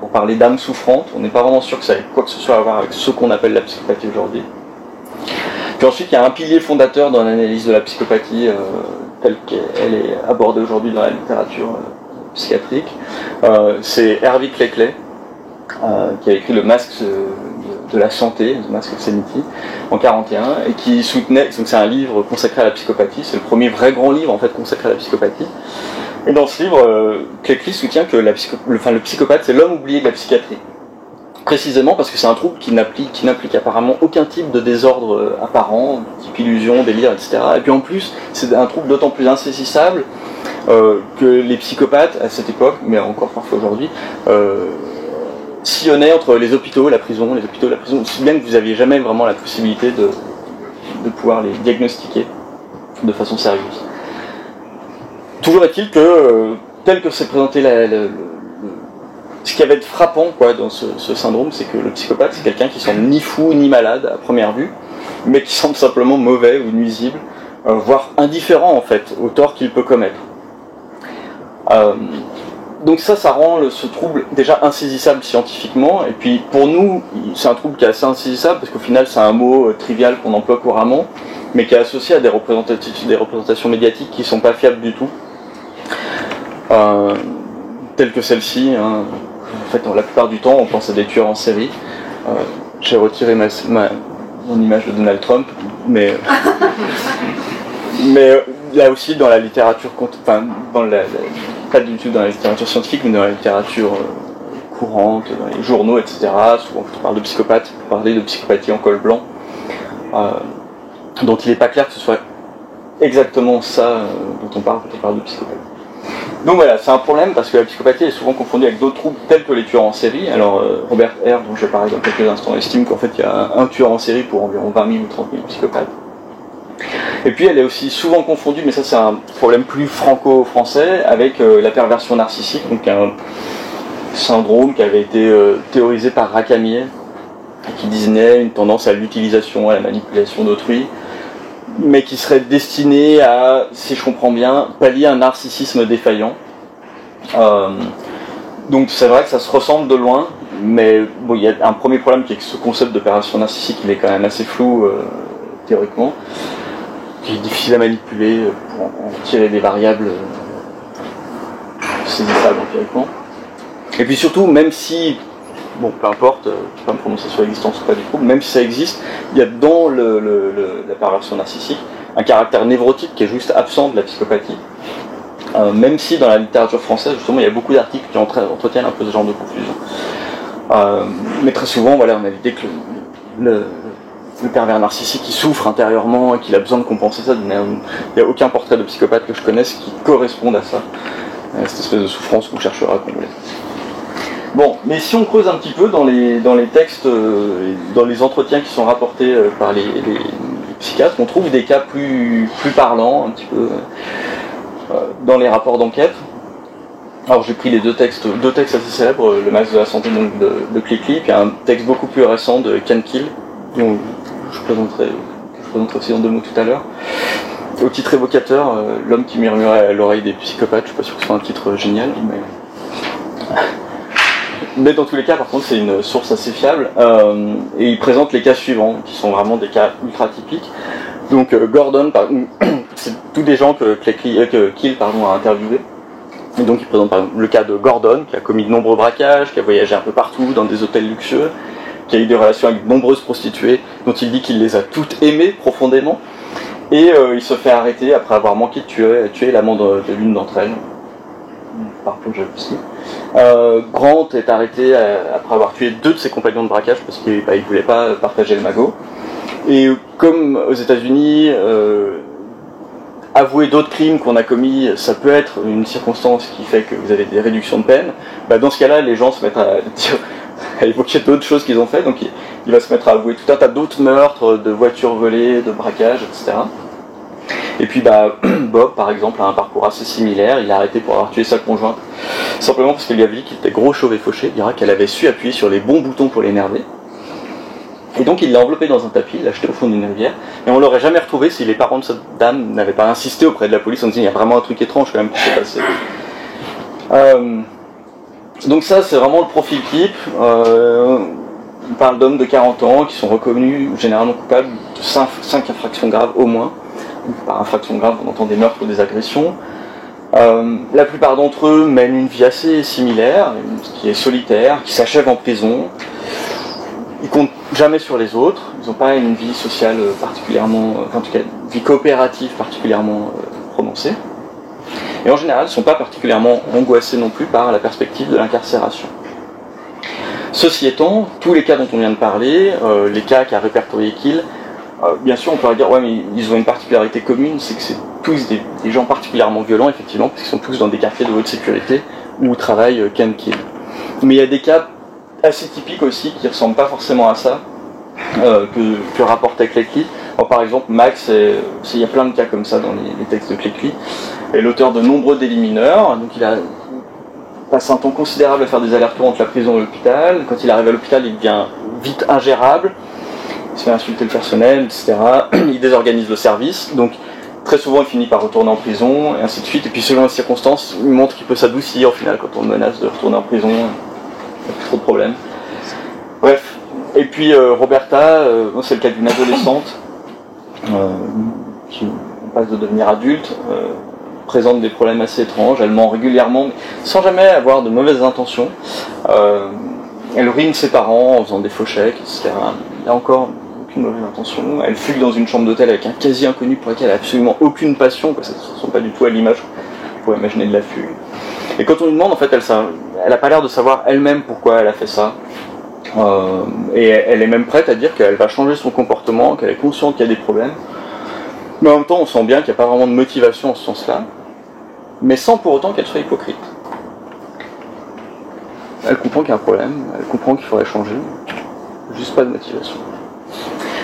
pour parler d'âme souffrante. On n'est pas vraiment sûr que ça ait quoi que ce soit à voir avec ce qu'on appelle la psychopathie aujourd'hui. Puis ensuite, il y a un pilier fondateur dans l'analyse de la psychopathie telle qu'elle est abordée aujourd'hui dans la littérature psychiatrique. C'est Hervé Cleclet, qui a écrit Le Masque de la santé, The Mask of Sanity, en 1941, et qui soutenait, donc c'est un livre consacré à la psychopathie, c'est le premier vrai grand livre en fait consacré à la psychopathie. Et dans ce livre, Cleclet soutient que le psychopathe c'est l'homme oublié de la psychiatrie. Précisément parce que c'est un trouble qui n'implique apparemment aucun type de désordre apparent, type illusion, délire, etc. Et puis en plus, c'est un trouble d'autant plus insaisissable que les psychopathes, à cette époque, mais encore parfois aujourd'hui, sillonnaient entre les hôpitaux, la prison, si bien que vous n'aviez jamais vraiment la possibilité de pouvoir les diagnostiquer de façon sérieuse. Toujours est-il que, tel que c'est présenté ce qui avait de frappant dans ce syndrome, c'est que le psychopathe, c'est quelqu'un qui semble ni fou ni malade à première vue, mais qui semble simplement mauvais ou nuisible, voire indifférent en fait au tort qu'il peut commettre. Donc ça rend ce trouble déjà insaisissable scientifiquement, et puis pour nous, c'est un trouble qui est assez insaisissable, parce qu'au final c'est un mot trivial qu'on emploie couramment, mais qui est associé à des représentations médiatiques qui ne sont pas fiables du tout, telles que celle-ci. Hein. En fait, la plupart du temps, on pense à des tueurs en série. J'ai retiré mon image de Donald Trump, mais là aussi, dans la littérature, enfin, pas du tout dans la littérature scientifique, mais dans la littérature courante, dans les journaux, etc. Souvent, quand on parle de psychopathe, on peut parler de psychopathie en col blanc, dont il n'est pas clair que ce soit exactement ça dont on parle quand on parle de psychopathie. Donc voilà, c'est un problème parce que la psychopathie est souvent confondue avec d'autres troubles tels que les tueurs en série. Alors Robert Hare, dont je vais parler dans quelques instants, estime qu'en fait il y a un tueur en série pour environ 20 000 ou 30 000 psychopathes. Et puis elle est aussi souvent confondue, mais ça c'est un problème plus franco-français, avec la perversion narcissique, donc un syndrome qui avait été théorisé par Racamier, qui désignait une tendance à l'utilisation, à la manipulation d'autrui, mais qui serait destiné à, si je comprends bien, pallier un narcissisme défaillant. Donc c'est vrai que ça se ressemble de loin, mais bon, il y a un premier problème qui est que ce concept de perversion narcissique, il est quand même assez flou théoriquement, qui est difficile à manipuler pour en tirer des variables saisissables empiriquement. Et puis surtout, même si, bon, peu importe, je ne vais pas me prononcer sur l'existence ou pas du trouble, même si ça existe, il y a dans la perversion narcissique un caractère névrotique qui est juste absent de la psychopathie. Même si dans la littérature française, justement, il y a beaucoup d'articles qui entretiennent un peu ce genre de confusion. Mais très souvent, voilà, on a l'idée que le pervers narcissique qui souffre intérieurement et qu'il a besoin de compenser ça. Il n'y a aucun portrait de psychopathe que je connaisse qui corresponde à ça, à cette espèce de souffrance qu'on cherchera à combler. Bon, mais si on creuse un petit peu dans les textes, dans les entretiens qui sont rapportés par les psychiatres, on trouve des cas plus parlants, un petit peu, dans les rapports d'enquête. Alors j'ai pris les deux textes assez célèbres, le Max de la santé donc, de Clicquely, puis un texte beaucoup plus récent de Ken Keel, dont je présenterai aussi en 2 mots tout à l'heure. Au titre évocateur, L'homme qui murmurait à l'oreille des psychopathes, je ne sais pas si c'est un titre génial, mais dans tous les cas, par contre, c'est une source assez fiable, et il présente les cas suivants, qui sont vraiment des cas ultra typiques. Donc Gordon, c'est tous des gens que Keel a interviewés. Et donc il présente par exemple le cas de Gordon, qui a commis de nombreux braquages, qui a voyagé un peu partout dans des hôtels luxueux, qui a eu des relations avec de nombreuses prostituées, dont il dit qu'il les a toutes aimées profondément, et il se fait arrêter après avoir manqué de tuer l'amant de l'une d'entre elles, par jalousie. Grant est arrêté après avoir tué 2 de ses compagnons de braquage parce qu'il ne voulait pas partager le magot. Et comme aux États-Unis, avouer d'autres crimes qu'on a commis, ça peut être une circonstance qui fait que vous avez des réductions de peine. Dans ce cas-là, les gens se mettent à évoquer d'autres choses qu'ils ont fait. Donc il va se mettre à avouer tout un tas d'autres meurtres, de voitures volées, de braquages, etc. Et puis Bob, par exemple, a un parcours assez similaire. Il est arrêté pour avoir tué sa conjointe, simplement parce qu'elle lui avait dit qu'il était gros, chauve et fauché. Il dira qu'elle avait su appuyer sur les bons boutons pour l'énerver. Et donc il l'a enveloppé dans un tapis, il l'a jeté au fond d'une rivière, et on l'aurait jamais retrouvé si les parents de cette dame n'avaient pas insisté auprès de la police en disant il y a vraiment un truc étrange quand même qui s'est passé. Donc ça c'est vraiment le profil type. On parle d'hommes de 40 ans qui sont reconnus généralement coupables de 5 infractions graves au moins. Par infraction grave on entend des meurtres ou des agressions. La plupart d'entre eux mènent une vie assez similaire, qui est solitaire, qui s'achève en prison. Ils comptent jamais sur les autres, ils n'ont pas une vie sociale particulièrement, en tout cas une vie coopérative particulièrement prononcée. Et en général, ils ne sont pas particulièrement angoissés non plus par la perspective de l'incarcération. Ceci étant, tous les cas dont on vient de parler, les cas qu'a répertorié Keel, bien sûr on pourrait dire ouais mais ils ont une particularité commune, c'est que c'est tous des gens particulièrement violents effectivement, parce qu'ils sont tous dans des quartiers de haute sécurité où travaille Ken Keel. Mais il y a des cas assez typique aussi, qui ne ressemble pas forcément à ça, que rapportait Clicquely. Par exemple, Max, il y a plein de cas comme ça dans les textes de Clicquely, est l'auteur de nombreux délits mineurs, donc il a passé un temps considérable à faire des allers-retours entre la prison et l'hôpital. Quand il arrive à l'hôpital, il devient vite ingérable, il se fait insulter le personnel, etc. Il désorganise le service, donc très souvent il finit par retourner en prison, et ainsi de suite, et puis selon les circonstances, il montre qu'il peut s'adoucir au final quand on le menace de retourner en prison. Plus trop de problèmes. Bref. Et puis Roberta, c'est le cas d'une adolescente qui passe de devenir adulte, présente des problèmes assez étranges, elle ment régulièrement, mais sans jamais avoir de mauvaises intentions. Elle ruine ses parents en faisant des faux chèques, etc. Il n'y a encore aucune mauvaise intention. Elle fugue dans une chambre d'hôtel avec un quasi inconnu pour lequel elle n'a absolument aucune passion, parce que ça ne ressemble pas du tout à l'image qu'on pourrait imaginer de la fugue. Et quand on lui demande, en fait, elle n'a pas l'air de savoir elle-même pourquoi elle a fait ça. Et elle est même prête à dire qu'elle va changer son comportement, qu'elle est consciente qu'il y a des problèmes. Mais en même temps, on sent bien qu'il n'y a pas vraiment de motivation en ce sens-là, mais sans pour autant qu'elle soit hypocrite. Elle comprend qu'il y a un problème, elle comprend qu'il faudrait changer, juste pas de motivation.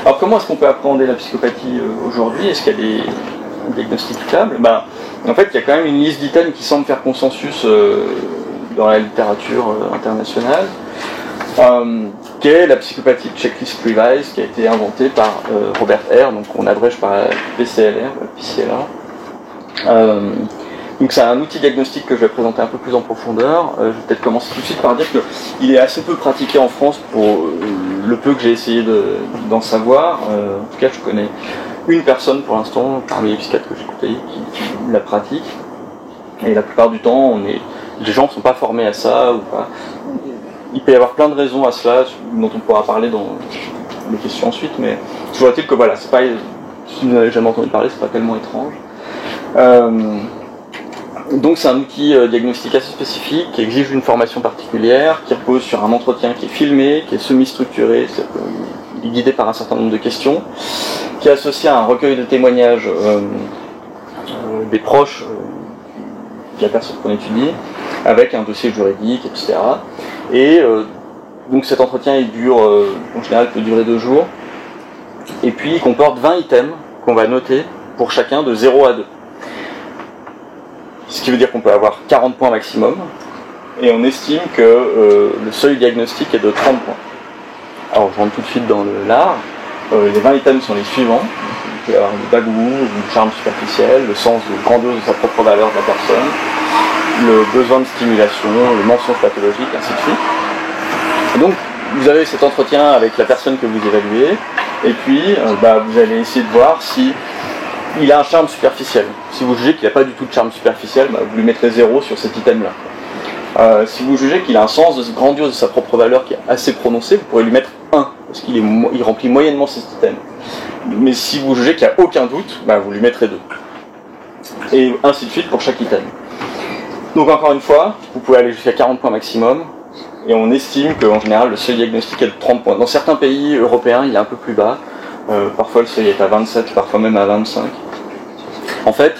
Alors comment est-ce qu'on peut appréhender la psychopathie aujourd'hui? Est-ce qu'il y a des diagnostics fiables? En fait, il y a quand même une liste d'items qui semble faire consensus dans la littérature internationale, qui est la psychopathie checklist revised, qui a été inventée par Robert R, donc on abrège par PCLR, PCLR. Donc c'est un outil diagnostique que je vais présenter un peu plus en profondeur. Je vais peut-être commencer tout de suite par dire qu'il est assez peu pratiqué en France pour le peu que j'ai essayé d'en savoir. En tout cas, je connais une personne pour l'instant, parmi les psychiatres que j'ai écoutés, qui la pratique. Et la plupart du temps, les gens ne sont pas formés à ça ou pas. Il peut y avoir plein de raisons à cela, dont on pourra parler dans les questions ensuite, mais toujours est-il que voilà, c'est pas, si vous n'avez jamais entendu parler, c'est pas tellement étrange. Donc c'est un outil diagnostique assez spécifique, qui exige une formation particulière, qui repose sur un entretien qui est filmé, qui est semi-structuré, il est guidé par un certain nombre de questions, qui est associé à un recueil de témoignages des proches de la personne qu'on étudie, avec un dossier juridique, etc. Et donc cet entretien il dure, en général, peut durer 2 jours, et puis il comporte 20 items qu'on va noter pour chacun de 0 à 2. Ce qui veut dire qu'on peut avoir 40 points maximum, et on estime que le seuil diagnostique est de 30 points. Alors je rentre tout de suite dans le lard. Les 20 items sont les suivants. Il peut y avoir le bagou, le charme superficiel, le sens grandiose de sa propre valeur de la personne, le besoin de stimulation, le mensonge pathologique, ainsi de suite. Et donc vous avez cet entretien avec la personne que vous évaluez, et puis vous allez essayer de voir si il a un charme superficiel. Si vous jugez qu'il n'a pas du tout de charme superficiel, vous lui mettrez 0 sur cet item-là. Si vous jugez qu'il a un sens grandiose de sa propre valeur qui est assez prononcé, vous pourrez lui mettre 1, parce qu'il remplit moyennement cet item. Mais si vous jugez qu'il n'y a aucun doute, vous lui mettrez 2. Et ainsi de suite pour chaque item. Donc encore une fois, vous pouvez aller jusqu'à 40 points maximum, et on estime qu'en général le seuil diagnostic est de 30 points. Dans certains pays européens, il est un peu plus bas. Parfois le seuil est à 27, parfois même à 25. En fait,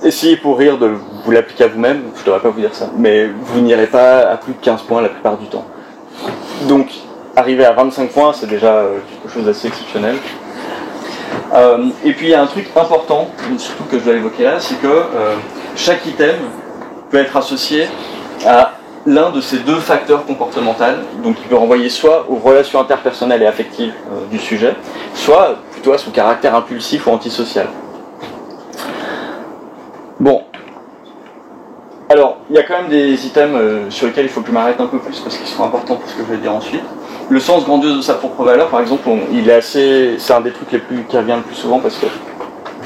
essayez pour rire de vous l'appliquer à vous-même, je ne devrais pas vous dire ça, mais vous n'irez pas à plus de 15 points la plupart du temps. Donc, arriver à 25 points, c'est déjà quelque chose d'assez exceptionnel. Et puis il y a un truc important, surtout que je dois évoquer là, c'est que chaque item peut être associé à l'un de ces 2 facteurs comportementaux, donc il peut renvoyer soit aux relations interpersonnelles et affectives du sujet, soit plutôt à son caractère impulsif ou antisocial. Bon. Alors, il y a quand même des items sur lesquels il faut que je m'arrête un peu plus, parce qu'ils sont importants pour ce que je vais dire ensuite. Le sens grandiose de sa propre valeur, par exemple, c'est un des trucs qui revient le plus souvent, parce que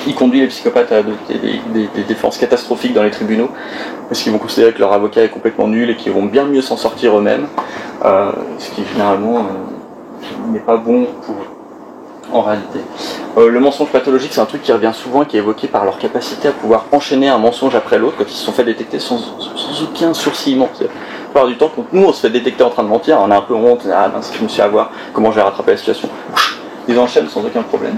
il conduit les psychopathes à adopter des défenses catastrophiques dans les tribunaux, parce qu'ils vont considérer que leur avocat est complètement nul et qu'ils vont bien mieux s'en sortir eux-mêmes, ce qui généralement n'est pas bon pour eux, en réalité. Le mensonge pathologique, c'est un truc qui revient souvent, qui est évoqué par leur capacité à pouvoir enchaîner un mensonge après l'autre quand ils se sont fait détecter sans aucun sourcillement. La plupart du temps, quand nous on se fait détecter en train de mentir, on a un peu honte, mince, je me suis à voir, comment je vais rattraper la situation. Ils enchaînent sans aucun problème.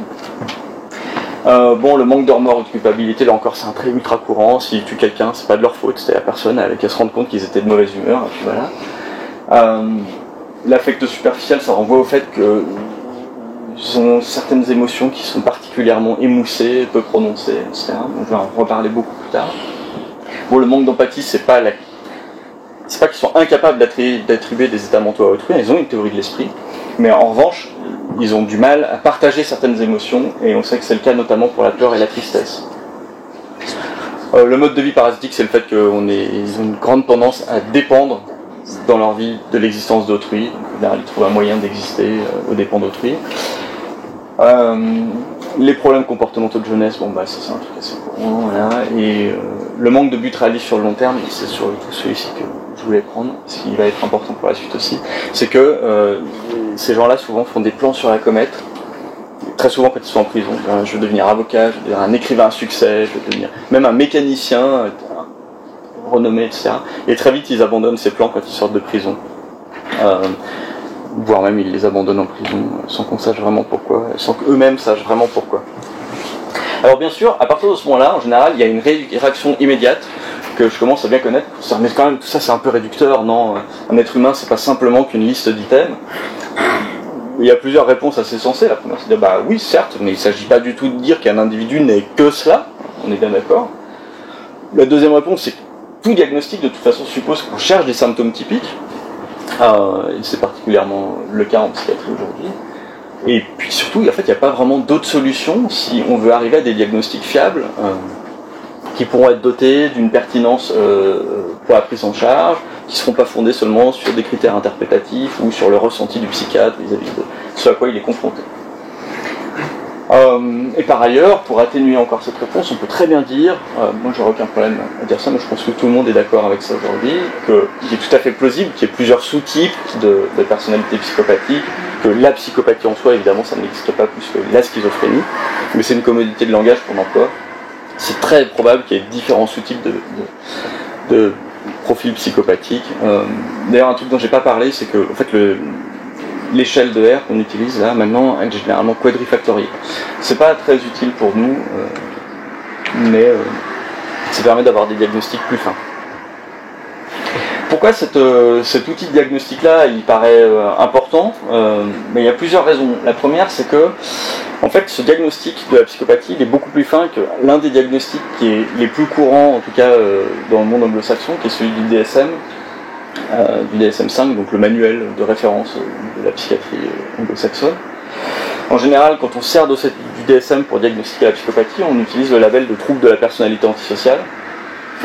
Le manque de remords ou de culpabilité, là encore, c'est un trait ultra courant. S'ils tuent quelqu'un, c'est pas de leur faute, c'était la personne, elle qu'à se rendre compte qu'ils étaient de mauvaise humeur, et puis voilà. L'affect superficiel, ça renvoie au fait qu'ils ont certaines émotions qui sont particulièrement émoussées, peu prononcées, etc. Donc je vais en reparler beaucoup plus tard. Le manque d'empathie, c'est pas qu'ils sont incapables d'attribuer des états mentaux à autrui, ils ont une théorie de l'esprit, mais en revanche, ils ont du mal à partager certaines émotions, et on sait que c'est le cas notamment pour la peur et la tristesse. Le mode de vie parasitique, c'est le fait qu'ils ont une grande tendance à dépendre dans leur vie de l'existence d'autrui. Donc, là, ils trouvent un moyen d'exister aux dépens d'autrui. Les problèmes comportementaux de jeunesse, bon bah ça c'est un truc assez courant, voilà. Et le manque de but réaliste sur le long terme, c'est surtout celui-ci que je voulais prendre, ce qui va être important pour la suite aussi, c'est que ces gens-là souvent font des plans sur la comète, très souvent quand ils sont en prison. Je veux devenir avocat, je veux devenir un écrivain à succès, je veux devenir même un mécanicien renommé, etc. Et très vite ils abandonnent ces plans quand ils sortent de prison. Voire même ils les abandonnent en prison sans qu'on sache vraiment pourquoi, sans qu'eux-mêmes sachent vraiment pourquoi. Alors bien sûr, à partir de ce moment-là, en général, il y a une réaction immédiate que je commence à bien connaître. Mais quand même, tout ça c'est un peu réducteur, non? Un être humain, c'est pas simplement qu'une liste d'items. Il y a plusieurs réponses assez sensées. La première, c'est de dire, bah oui, certes, mais il s'agit pas du tout de dire qu'un individu n'est que cela. On est bien d'accord. La deuxième réponse, c'est que tout diagnostic, de toute façon, suppose qu'on cherche des symptômes typiques. Et c'est particulièrement le cas en psychiatrie aujourd'hui. Et puis surtout, en fait, il n'y a pas vraiment d'autres solutions si on veut arriver à des diagnostics fiables qui pourront être dotés d'une pertinence pour la prise en charge, qui ne seront pas fondés seulement sur des critères interprétatifs ou sur le ressenti du psychiatre vis-à-vis de ce à quoi il est confronté. Et par ailleurs, pour atténuer encore cette réponse, on peut très bien dire, moi j'aurais aucun problème à dire ça, mais je pense que tout le monde est d'accord avec ça aujourd'hui, qu'il est tout à fait plausible qu'il y ait plusieurs sous-types de personnalités psychopathiques, que la psychopathie en soi, évidemment, ça n'existe pas plus que la schizophrénie, mais c'est une commodité de langage qu'on emploie. C'est très probable qu'il y ait différents sous-types de profils psychopathiques. D'ailleurs, un truc dont j'ai pas parlé, c'est que en fait, l'échelle de R qu'on utilise là maintenant est généralement quadrifactorielle. C'est pas très utile pour nous, mais ça permet d'avoir des diagnostics plus fins. Pourquoi cet outil de diagnostic là il paraît important? Mais il y a plusieurs raisons. La première, c'est que en fait ce diagnostic de la psychopathie il est beaucoup plus fin que l'un des diagnostics qui est les plus courants, en tout cas dans le monde anglo-saxon, qui est celui du DSM. Du DSM-5, donc le manuel de référence de la psychiatrie anglo-saxonne. En général, quand on sert du DSM pour diagnostiquer la psychopathie, on utilise le label de trouble de la personnalité antisociale.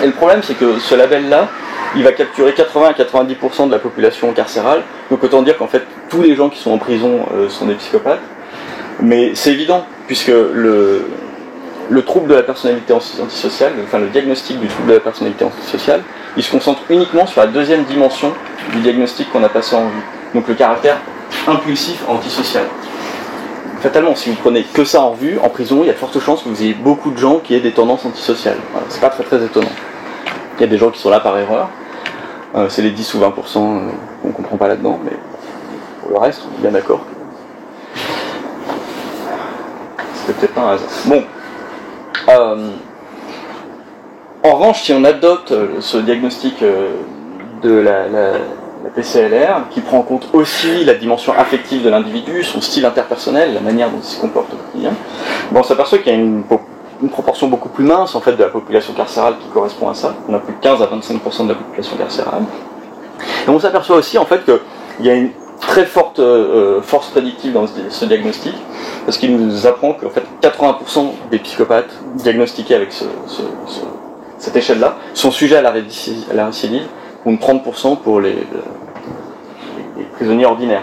Et le problème, c'est que ce label-là, il va capturer 80 à 90% de la population carcérale, donc autant dire qu'en fait, tous les gens qui sont en prison sont des psychopathes. Mais c'est évident, puisque le trouble de la personnalité antisociale, enfin le diagnostic du trouble de la personnalité antisociale, il se concentre uniquement sur la deuxième dimension du diagnostic qu'on a passé en vue, donc le caractère impulsif antisocial. Fatalement, si vous prenez que ça en vue, en prison, il y a de fortes chances que vous ayez beaucoup de gens qui aient des tendances antisociales. Voilà, c'est pas très très étonnant. Il y a des gens qui sont là par erreur, c'est les 10 ou 20% qu'on ne comprend pas là-dedans, mais pour le reste, on est bien d'accord. C'est peut-être pas un hasard. Bon. En revanche, si on adopte ce diagnostic de la PCLR, qui prend en compte aussi la dimension affective de l'individu, son style interpersonnel, la manière dont il se comporte au quotidien, on s'aperçoit qu'il y a une proportion beaucoup plus mince en fait, de la population carcérale qui correspond à ça. On a plus de 15 à 25% de la population carcérale. Et on s'aperçoit aussi en fait qu'il y a une très forte force prédictive dans ce diagnostic, parce qu'il nous apprend qu'en fait 80% des psychopathes diagnostiqués avec cette échelle-là sont sujets à la récidive, ou 30% pour les prisonniers ordinaires.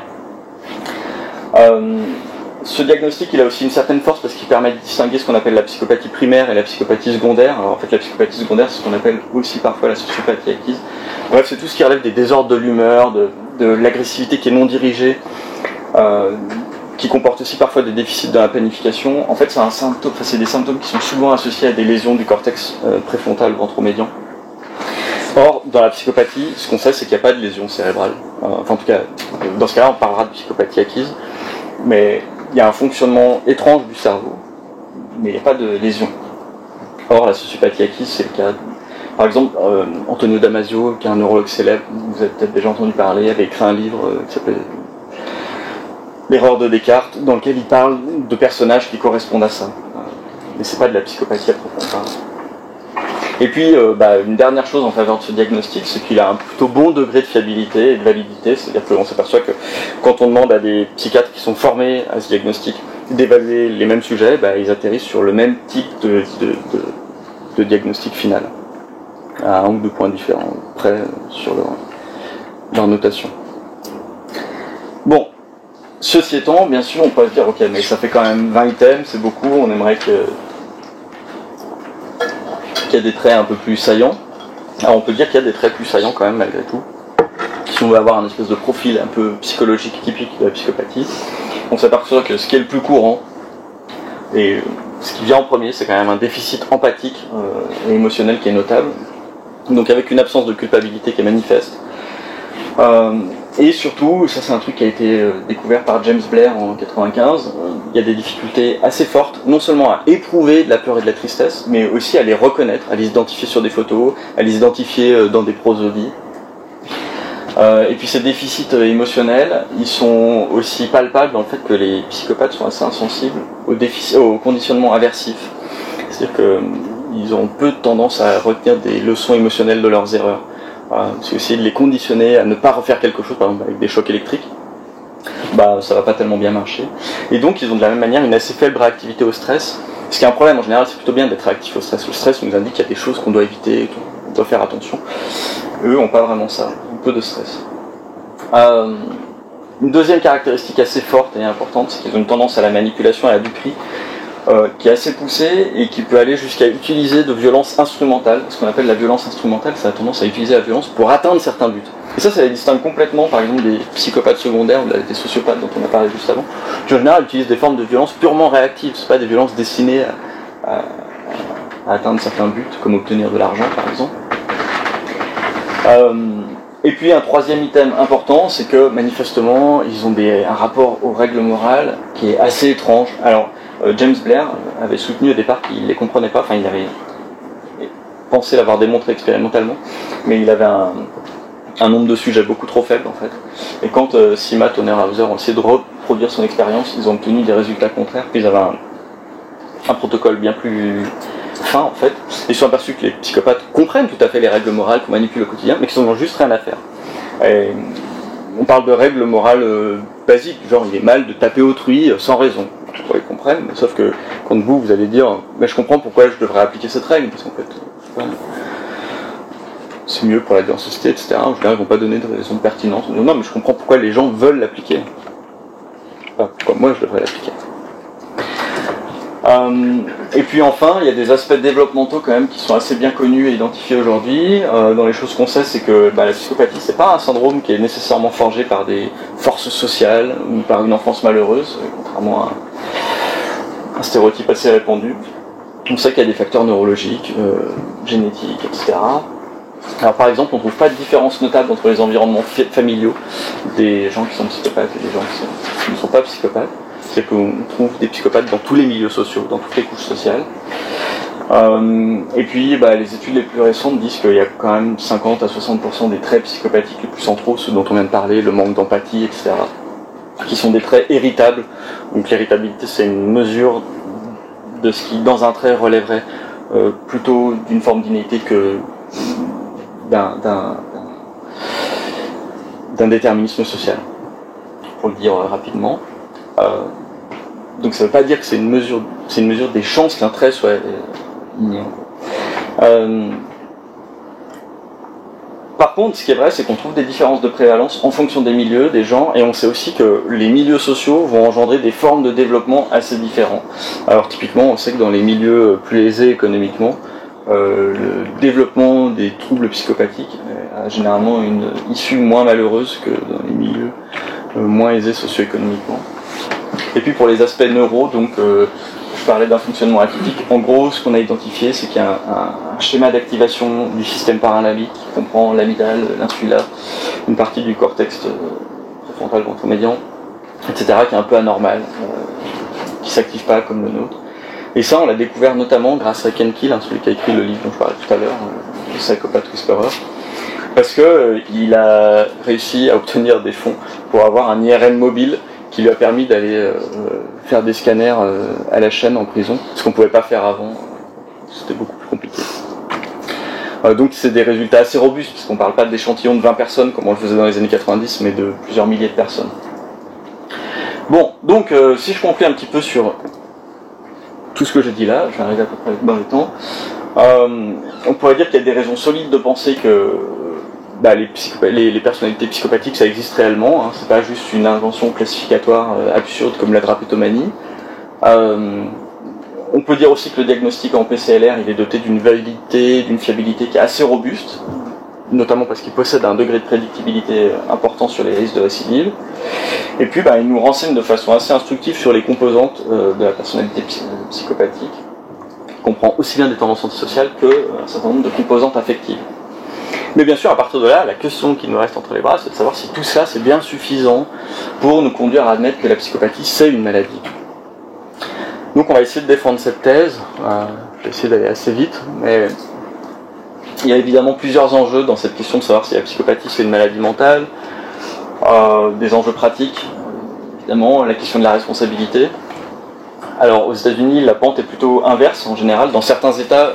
Ce diagnostic, il a aussi une certaine force parce qu'il permet de distinguer ce qu'on appelle la psychopathie primaire et la psychopathie secondaire. Alors en fait, la psychopathie secondaire, c'est ce qu'on appelle aussi parfois la sociopathie acquise. Bref, c'est tout ce qui relève des désordres de l'humeur, de l'agressivité qui est non dirigée, qui comporte aussi parfois des déficits dans la planification. En fait, c'est des symptômes qui sont souvent associés à des lésions du cortex préfrontal ventromédian. Or, dans la psychopathie, ce qu'on sait, c'est qu'il n'y a pas de lésion cérébrale. Enfin, en tout cas, dans ce cas-là, on parlera de psychopathie acquise. Mais il y a un fonctionnement étrange du cerveau, mais il n'y a pas de lésion. Or, la sociopathie acquise, c'est le cas. Par exemple, Antonio Damasio, qui est un neurologue célèbre, vous avez peut-être déjà entendu parler, avait écrit un livre qui s'appelle L'erreur de Descartes, dans lequel il parle de personnages qui correspondent à ça. Mais c'est pas de la psychopathie à proprement parler. Et puis, une dernière chose en faveur de ce diagnostic, c'est qu'il a un plutôt bon degré de fiabilité et de validité, c'est-à-dire qu'on s'aperçoit que quand on demande à des psychiatres qui sont formés à ce diagnostic d'évaluer les mêmes sujets, ils atterrissent sur le même type de diagnostic final, à 1 ou 2 points différents près sur leur notation. Bon, Ceci étant, bien sûr, on pourrait se dire, ok, mais ça fait quand même 20 items, c'est beaucoup, on aimerait qu'il y ait des traits un peu plus saillants. Alors on peut dire qu'il y a des traits plus saillants quand même, malgré tout. Si on veut avoir un espèce de profil un peu psychologique typique de la psychopathie, on s'aperçoit que ce qui est le plus courant, et ce qui vient en premier, c'est quand même un déficit empathique et émotionnel qui est notable, donc avec une absence de culpabilité qui est manifeste. Et surtout, ça c'est un truc qui a été découvert par James Blair en 1995, il y a des difficultés assez fortes, non seulement à éprouver de la peur et de la tristesse, mais aussi à les reconnaître, à les identifier sur des photos, à les identifier dans des prosodies. Et puis ces déficits émotionnels, ils sont aussi palpables dans le fait que les psychopathes sont assez insensibles au conditionnement aversif. C'est-à-dire qu'ils ont peu de tendance à retenir des leçons émotionnelles de leurs erreurs. C'est essayer de les conditionner à ne pas refaire quelque chose, par exemple avec des chocs électriques, ça va pas tellement bien marcher. Et donc ils ont de la même manière une assez faible réactivité au stress. Ce qui est un problème en général, c'est plutôt bien d'être réactif au stress. Le stress nous indique qu'il y a des choses qu'on doit éviter, qu'on doit faire attention. Eux n'ont pas vraiment ça, un peu de stress. Une deuxième caractéristique assez forte et importante, c'est qu'ils ont une tendance à la manipulation et à la duperie, qui est assez poussée et qui peut aller jusqu'à utiliser de violence instrumentale. Ce qu'on appelle la violence instrumentale, ça a tendance à utiliser la violence pour atteindre certains buts. Et ça les distingue complètement, par exemple, des psychopathes secondaires ou des sociopathes dont on a parlé juste avant, qui en général utilisent des formes de violence purement réactives. Ce ne sont pas des violences destinées à atteindre certains buts, comme obtenir de l'argent, par exemple. Et puis un troisième item important, c'est que manifestement, ils ont un rapport aux règles morales qui est assez étrange. Alors, James Blair avait soutenu au départ qu'il ne les comprenait pas, enfin il avait pensé l'avoir démontré expérimentalement, mais il avait un nombre de sujets beaucoup trop faible en fait. Et quand Simat et Hauser ont essayé de reproduire son expérience, ils ont obtenu des résultats contraires, puis ils avaient un protocole bien plus fin en fait. Ils se sont aperçus que les psychopathes comprennent tout à fait les règles morales qu'on manipule au quotidien, mais qu'ils n'ont juste rien à faire. Et on parle de règles morales basiques, genre il est mal de taper autrui sans raison. Ils comprennent, mais sauf que quand vous allez dire mais je comprends pourquoi je devrais appliquer cette règle, parce qu'en fait c'est mieux pour la vie en société, etc. En général, ils vont pas donner de raison pertinente. Ils disent, non, mais je comprends pourquoi les gens veulent l'appliquer. Enfin, pourquoi moi je devrais l'appliquer. Et puis enfin, il y a des aspects développementaux quand même qui sont assez bien connus et identifiés aujourd'hui. Dans les choses qu'on sait, c'est que la psychopathie, c'est pas un syndrome qui est nécessairement forgé par des forces sociales ou par une enfance malheureuse, contrairement à un stéréotype assez répandu. On sait qu'il y a des facteurs neurologiques, génétiques, etc. Alors par exemple, on ne trouve pas de différence notable entre les environnements familiaux des gens qui sont psychopathes et des gens qui ne sont pas psychopathes. C'est qu'on trouve des psychopathes dans tous les milieux sociaux, dans toutes les couches sociales. Et puis les études les plus récentes disent qu'il y a quand même 50 à 60% des traits psychopathiques les plus centraux, ceux dont on vient de parler, le manque d'empathie, etc., qui sont des traits héritables. Donc l'héritabilité, c'est une mesure de ce qui, dans un trait, relèverait plutôt d'une forme d'innéité que d'un déterminisme social, pour le dire rapidement. Donc ça ne veut pas dire que c'est une mesure des chances qu'un trait soit inné. Par contre, ce qui est vrai, c'est qu'on trouve des différences de prévalence en fonction des milieux, des gens, et on sait aussi que les milieux sociaux vont engendrer des formes de développement assez différentes. Alors typiquement, on sait que dans les milieux plus aisés économiquement, le développement des troubles psychopathiques a généralement une issue moins malheureuse que dans les milieux moins aisés socio-économiquement. Et puis pour les aspects neuro, donc je parlais d'un fonctionnement atypique. En gros, ce qu'on a identifié, c'est qu'il y a un schéma d'activation du système paralambique qui comprend l'amygdale, l'insula, une partie du cortex préfrontal ventromédian, etc., qui est un peu anormal, qui ne s'active pas comme le nôtre. Et ça, on l'a découvert notamment grâce à Ken Keel, celui qui a écrit le livre dont je parlais tout à l'heure, le Psychopath Whisperer, parce qu'il a réussi à obtenir des fonds pour avoir un IRM mobile qui lui a permis d'aller faire des scanners à la chaîne en prison, ce qu'on ne pouvait pas faire avant, c'était beaucoup plus compliqué. Donc c'est des résultats assez robustes, parce qu'on ne parle pas d'échantillons de 20 personnes comme on le faisait dans les années 90, mais de plusieurs milliers de personnes. Bon, donc si je conclue un petit peu sur tout ce que j'ai dit là, je vais arriver à peu près dans le temps, on pourrait dire qu'il y a des raisons solides de penser que les personnalités psychopathiques, ça existe réellement, hein, c'est pas juste une invention classificatoire absurde comme la drapetomanie. On peut dire aussi que le diagnostic en PCLR, il est doté d'une validité, d'une fiabilité qui est assez robuste, notamment parce qu'il possède un degré de prédictibilité important sur les risques de récidive. Et puis il nous renseigne de façon assez instructive sur les composantes de la personnalité psychopathique, qui comprend aussi bien des tendances antisociales qu'un certain nombre de composantes affectives. Mais bien sûr, à partir de là, la question qui nous reste entre les bras, c'est de savoir si tout ça, c'est bien suffisant pour nous conduire à admettre que la psychopathie, c'est une maladie. Donc on va essayer de défendre cette thèse. Je vais essayer d'aller assez vite, mais il y a évidemment plusieurs enjeux dans cette question de savoir si la psychopathie, c'est une maladie mentale. Des enjeux pratiques, évidemment, la question de la responsabilité. Alors aux États-Unis, la pente est plutôt inverse en général. Dans certains États,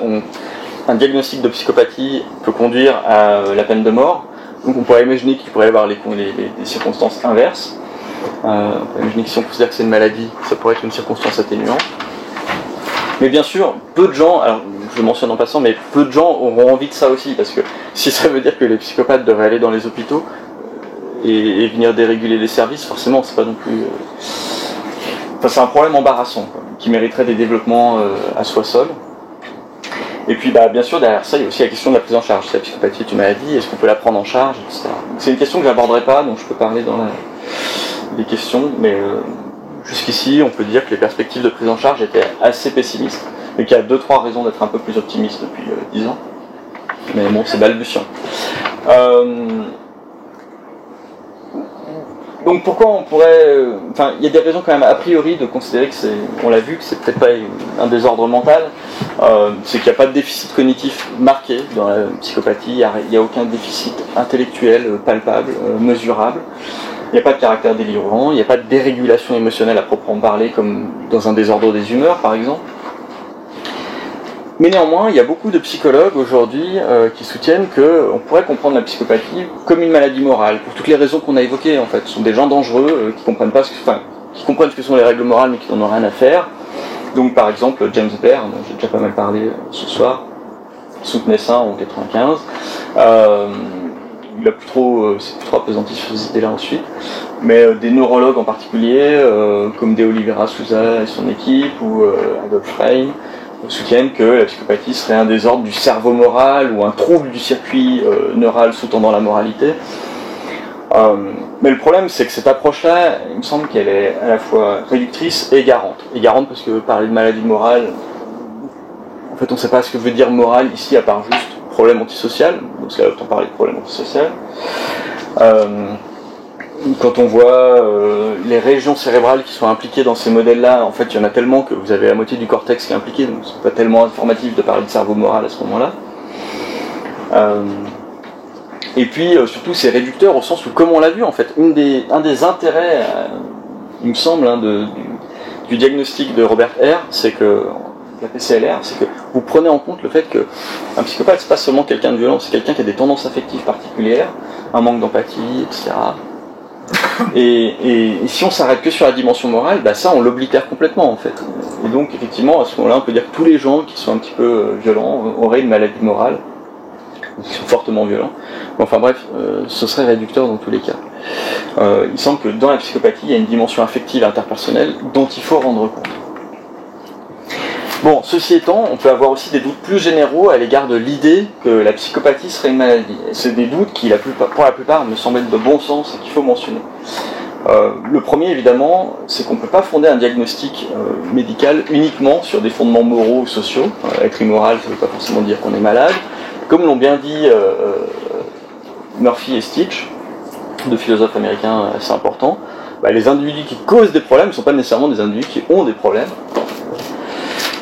un diagnostic de psychopathie peut conduire à la peine de mort. Donc on pourrait imaginer qu'il pourrait y avoir des circonstances inverses. On peut imaginer que si on considère que c'est une maladie, ça pourrait être une circonstance atténuante. Mais bien sûr, peu de gens, alors je le mentionne en passant, mais peu de gens auront envie de ça aussi, parce que si ça veut dire que les psychopathes devraient aller dans les hôpitaux et venir déréguler les services, forcément c'est pas non plus... Enfin c'est un problème embarrassant, quoi, qui mériterait des développements à soi seul. Et puis bien sûr derrière ça il y a aussi la question de la prise en charge. Si la psychopathie est une maladie, est-ce qu'on peut la prendre en charge, etc. Donc, c'est une question que j'aborderai pas, dont je peux parler dans les questions, mais jusqu'ici on peut dire que les perspectives de prise en charge étaient assez pessimistes, mais qu'il y a 2-3 raisons d'être un peu plus optimiste depuis 10 ans. Mais bon, c'est balbutiant. Donc pourquoi on pourrait... Enfin, il y a des raisons quand même a priori de considérer que c'est... On l'a vu, que c'est peut-être pas un désordre mental. C'est qu'il n'y a pas de déficit cognitif marqué dans la psychopathie. Il n'y a aucun déficit intellectuel palpable, mesurable. Il n'y a pas de caractère délirant. Il n'y a pas de dérégulation émotionnelle à proprement parler, comme dans un désordre des humeurs, par exemple. Mais néanmoins, il y a beaucoup de psychologues aujourd'hui qui soutiennent qu'on pourrait comprendre la psychopathie comme une maladie morale, pour toutes les raisons qu'on a évoquées en fait. Ce sont des gens dangereux qui comprennent ce que sont les règles morales mais qui n'en ont rien à faire. Donc par exemple, James Baer, dont j'ai déjà pas mal parlé ce soir, soutenait ça en 95. Il a c'est plus trop appesanti sur ces idées-là ensuite. Mais des neurologues en particulier, comme De Oliveira Souza et son équipe, ou Adolf Frame, soutiennent que la psychopathie serait un désordre du cerveau moral ou un trouble du circuit neural sous-tendant la moralité. Mais le problème, c'est que cette approche-là, il me semble qu'elle est à la fois réductrice et égarante. Égarante parce que parler de maladie morale, en fait on ne sait pas ce que veut dire morale ici, à part juste problème antisocial. Donc c'est là autant parler de problème antisocial. Quand on voit les régions cérébrales qui sont impliquées dans ces modèles-là, en fait, il y en a tellement que vous avez la moitié du cortex qui est impliqué, donc c'est pas tellement informatif de parler de cerveau moral à ce moment-là. Et puis, surtout, c'est réducteur au sens où, comme on l'a vu, en fait, un des intérêts, il me semble, du diagnostic de Robert R., c'est que, la PCLR, c'est que vous prenez en compte le fait qu'un psychopathe, c'est pas seulement quelqu'un de violent, c'est quelqu'un qui a des tendances affectives particulières, un manque d'empathie, etc. Et si on s'arrête que sur la dimension morale, ça on l'oblitère complètement en fait. Et donc effectivement à ce moment-là on peut dire que tous les gens qui sont un petit peu violents auraient une maladie morale, qui sont fortement violents. Enfin bref, ce serait réducteur dans tous les cas. Il semble que dans la psychopathie il y a une dimension affective interpersonnelle dont il faut rendre compte. Bon, ceci étant, on peut avoir aussi des doutes plus généraux à l'égard de l'idée que la psychopathie serait une maladie. Et c'est des doutes qui, pour la plupart, me semblent être de bon sens et qu'il faut mentionner. Le premier, évidemment, c'est qu'on ne peut pas fonder un diagnostic médical uniquement sur des fondements moraux ou sociaux. Être immoral, ça ne veut pas forcément dire qu'on est malade. Comme l'ont bien dit Murphy et Stitch, deux philosophes américains assez importants, les individus qui causent des problèmes ne sont pas nécessairement des individus qui ont des problèmes.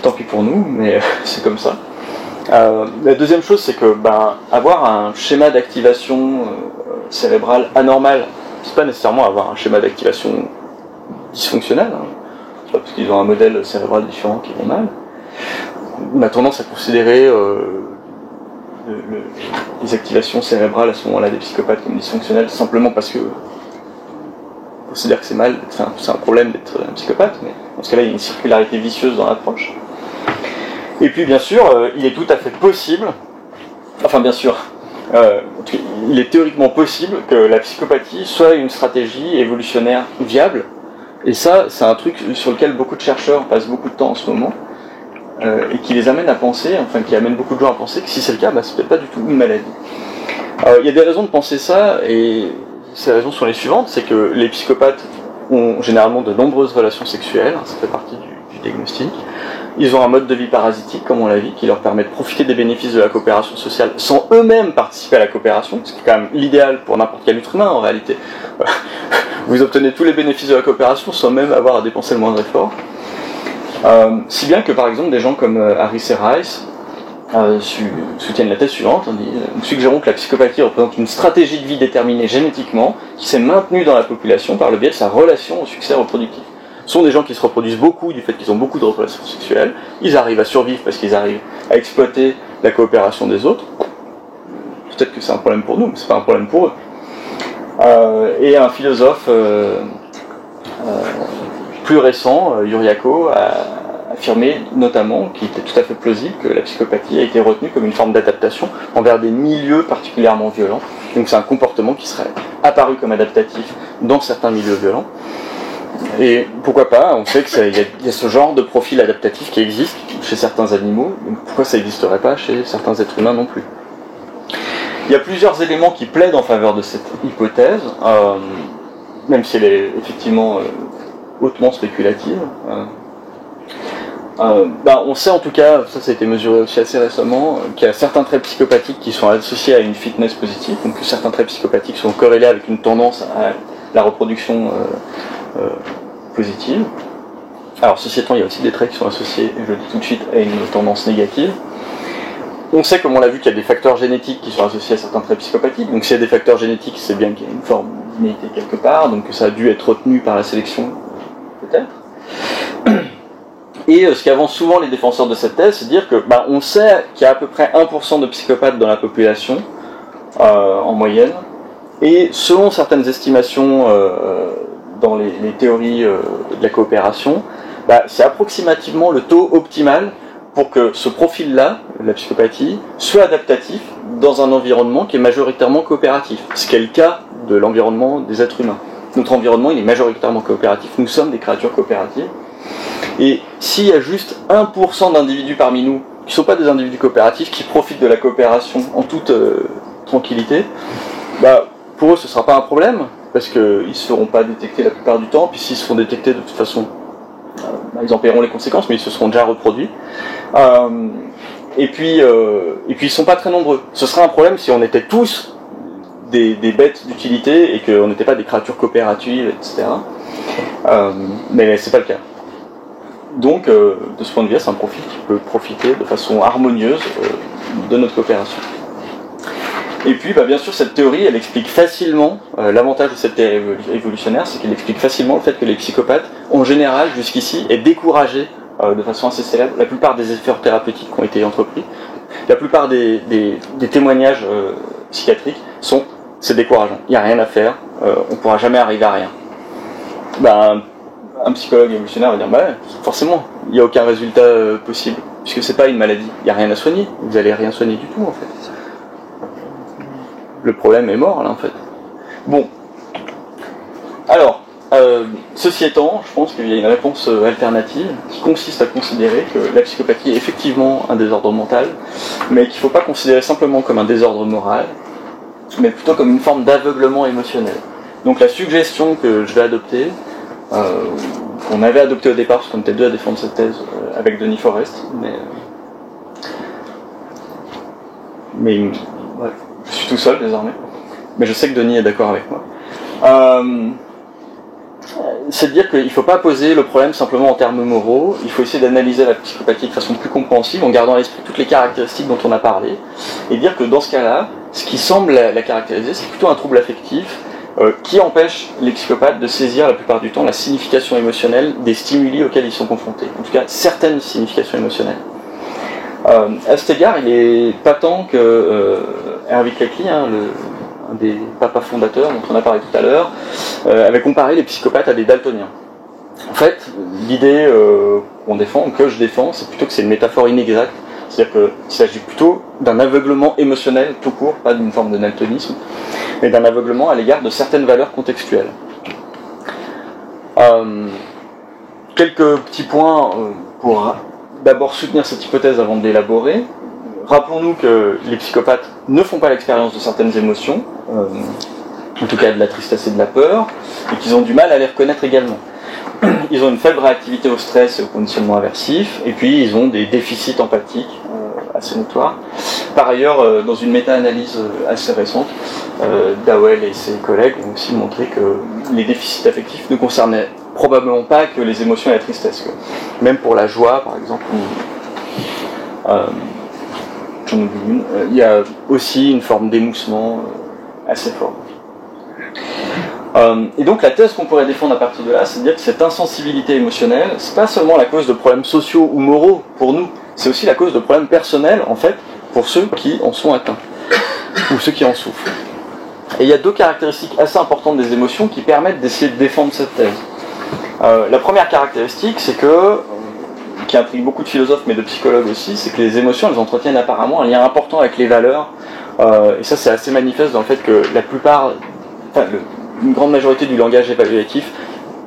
Tant pis pour nous, mais c'est comme ça. La deuxième chose, c'est que avoir un schéma d'activation cérébrale anormal, c'est pas nécessairement avoir un schéma d'activation dysfonctionnel, hein. C'est pas parce qu'ils ont un modèle cérébral différent qu'ils vont mal. On a tendance à considérer les activations cérébrales à ce moment-là des psychopathes comme dysfonctionnelles simplement parce que on considère que c'est mal, c'est un problème d'être un psychopathe, mais dans ce cas-là il y a une circularité vicieuse dans l'approche. Et puis bien sûr, il est tout à fait possible, enfin bien sûr, il est théoriquement possible que la psychopathie soit une stratégie évolutionnaire viable. Et ça, c'est un truc sur lequel beaucoup de chercheurs passent beaucoup de temps en ce moment, et qui les amène à penser, enfin qui amène beaucoup de gens à penser que si c'est le cas, bah, c'est peut-être pas du tout une maladie. Il y a des raisons de penser ça, et ces raisons sont les suivantes, c'est que les psychopathes ont généralement de nombreuses relations sexuelles, ça fait partie du diagnostic. Ils ont un mode de vie parasitique, comme on l'a vu, qui leur permet de profiter des bénéfices de la coopération sociale sans eux-mêmes participer à la coopération, ce qui est quand même l'idéal pour n'importe quel être humain en réalité. Vous obtenez tous les bénéfices de la coopération sans même avoir à dépenser le moindre effort. Si bien que par exemple des gens comme Harris et Rice soutiennent la thèse suivante, nous suggérons que la psychopathie représente une stratégie de vie déterminée génétiquement qui s'est maintenue dans la population par le biais de sa relation au succès reproductif. Ce sont des gens qui se reproduisent beaucoup du fait qu'ils ont beaucoup de relations sexuelles, ils arrivent à survivre parce qu'ils arrivent à exploiter la coopération des autres. Peut-être que c'est un problème pour nous, mais c'est pas un problème pour eux. Et un philosophe plus récent, Yuriako, a affirmé notamment, qu'il était tout à fait plausible, que la psychopathie a été retenue comme une forme d'adaptation envers des milieux particulièrement violents. Donc c'est un comportement qui serait apparu comme adaptatif dans certains milieux violents. Et pourquoi pas, on sait qu'il y a ce genre de profil adaptatif qui existe chez certains animaux, donc pourquoi ça n'existerait pas chez certains êtres humains non plus? Il y a plusieurs éléments qui plaident en faveur de cette hypothèse, même si elle est effectivement hautement spéculative. On sait en tout cas, ça a été mesuré aussi assez récemment, qu'il y a certains traits psychopathiques qui sont associés à une fitness positive, donc que certains traits psychopathiques sont corrélés avec une tendance à la reproduction positive. Alors ceci étant, il y a aussi des traits qui sont associés, je le dis tout de suite, à une tendance négative. On sait, comme on l'a vu, qu'il y a des facteurs génétiques qui sont associés à certains traits psychopathiques. Donc s'il y a des facteurs génétiques, c'est bien qu'il y a une forme d'innéité quelque part, donc que ça a dû être retenu par la sélection, peut-être. Et ce qu'avancent souvent les défenseurs de cette thèse, c'est de dire que on sait qu'il y a à peu près 1% de psychopathes dans la population, en moyenne, et selon certaines estimations dans les théories de la coopération, c'est approximativement le taux optimal pour que ce profil-là, la psychopathie, soit adaptatif dans un environnement qui est majoritairement coopératif, ce qui est le cas de l'environnement des êtres humains. Notre environnement, il est majoritairement coopératif, nous sommes des créatures coopératives, et s'il y a juste 1% d'individus parmi nous, qui ne sont pas des individus coopératifs, qui profitent de la coopération en toute tranquillité, pour eux ce ne sera pas un problème, parce qu'ils ne seront pas détectés la plupart du temps, puis s'ils se font détecter de toute façon, ils en paieront les conséquences, mais ils se seront déjà reproduits. Et puis ils ne sont pas très nombreux. Ce serait un problème si on était tous des bêtes d'utilité et qu'on n'était pas des créatures coopératives, etc. Mais c'est pas le cas. Donc, de ce point de vue, c'est un profil qui peut profiter de façon harmonieuse de notre coopération. Et puis, bien sûr, cette théorie, elle explique facilement, l'avantage de cette théorie évolutionnaire, c'est qu'elle explique facilement le fait que les psychopathes, en général, jusqu'ici, aient découragé de façon assez célèbre la plupart des efforts thérapeutiques qui ont été entrepris. La plupart des témoignages psychiatriques c'est décourageant, il n'y a rien à faire, on ne pourra jamais arriver à rien. Un psychologue évolutionnaire va dire, forcément, il n'y a aucun résultat possible, puisque c'est pas une maladie, il n'y a rien à soigner, vous n'allez rien soigner du tout en fait. Le problème est mort là en fait. Bon. Alors, ceci étant, je pense qu'il y a une réponse alternative qui consiste à considérer que la psychopathie est effectivement un désordre mental, mais qu'il ne faut pas considérer simplement comme un désordre moral, mais plutôt comme une forme d'aveuglement émotionnel. Donc la suggestion que je vais adopter, qu'on avait adoptée au départ, parce qu'on était deux à défendre cette thèse avec Denis Forest, mais ouais, je suis tout seul désormais, mais je sais que Denis est d'accord avec moi. C'est de dire qu'il ne faut pas poser le problème simplement en termes moraux, il faut essayer d'analyser la psychopathie de façon plus compréhensible en gardant à l'esprit toutes les caractéristiques dont on a parlé, et dire que dans ce cas-là, ce qui semble la caractériser, c'est plutôt un trouble affectif qui empêche les psychopathes de saisir la plupart du temps la signification émotionnelle des stimuli auxquels ils sont confrontés, en tout cas certaines significations émotionnelles. À cet égard, il est patent que Hervé Cleckley, un des papas fondateurs dont on a parlé tout à l'heure, avait comparé les psychopathes à des daltoniens. En fait, l'idée qu'on défend, que je défends, c'est plutôt que c'est une métaphore inexacte, C'est-à-dire qu'il s'agit plutôt d'un aveuglement émotionnel tout court, pas d'une forme de daltonisme, mais d'un aveuglement à l'égard de certaines valeurs contextuelles. Quelques petits points pour d'abord soutenir cette hypothèse avant de l'élaborer. Rappelons-nous que les psychopathes ne font pas l'expérience de certaines émotions, en tout cas de la tristesse et de la peur, et qu'ils ont du mal à les reconnaître également. Ils ont une faible réactivité au stress et au conditionnement aversif, et puis ils ont des déficits empathiques assez notoires. Par ailleurs, dans une méta-analyse assez récente, Dawel et ses collègues ont aussi montré que les déficits affectifs ne concernaient probablement pas que les émotions et la tristesse. Même pour la joie, par exemple, j'en oublie une, il y a aussi une forme d'émoussement assez fort. Et donc la thèse qu'on pourrait défendre à partir de là, c'est de dire que cette insensibilité émotionnelle, c'est pas seulement la cause de problèmes sociaux ou moraux pour nous, c'est aussi la cause de problèmes personnels, en fait, pour ceux qui en sont atteints, ou ceux qui en souffrent. Et il y a deux caractéristiques assez importantes des émotions qui permettent d'essayer de défendre cette thèse. La première caractéristique, c'est que, qui intrigue beaucoup de philosophes, mais de psychologues aussi, c'est que les émotions, elles entretiennent apparemment un lien important avec les valeurs, et ça c'est assez manifeste dans le fait que la plupart, une grande majorité du langage évaluatif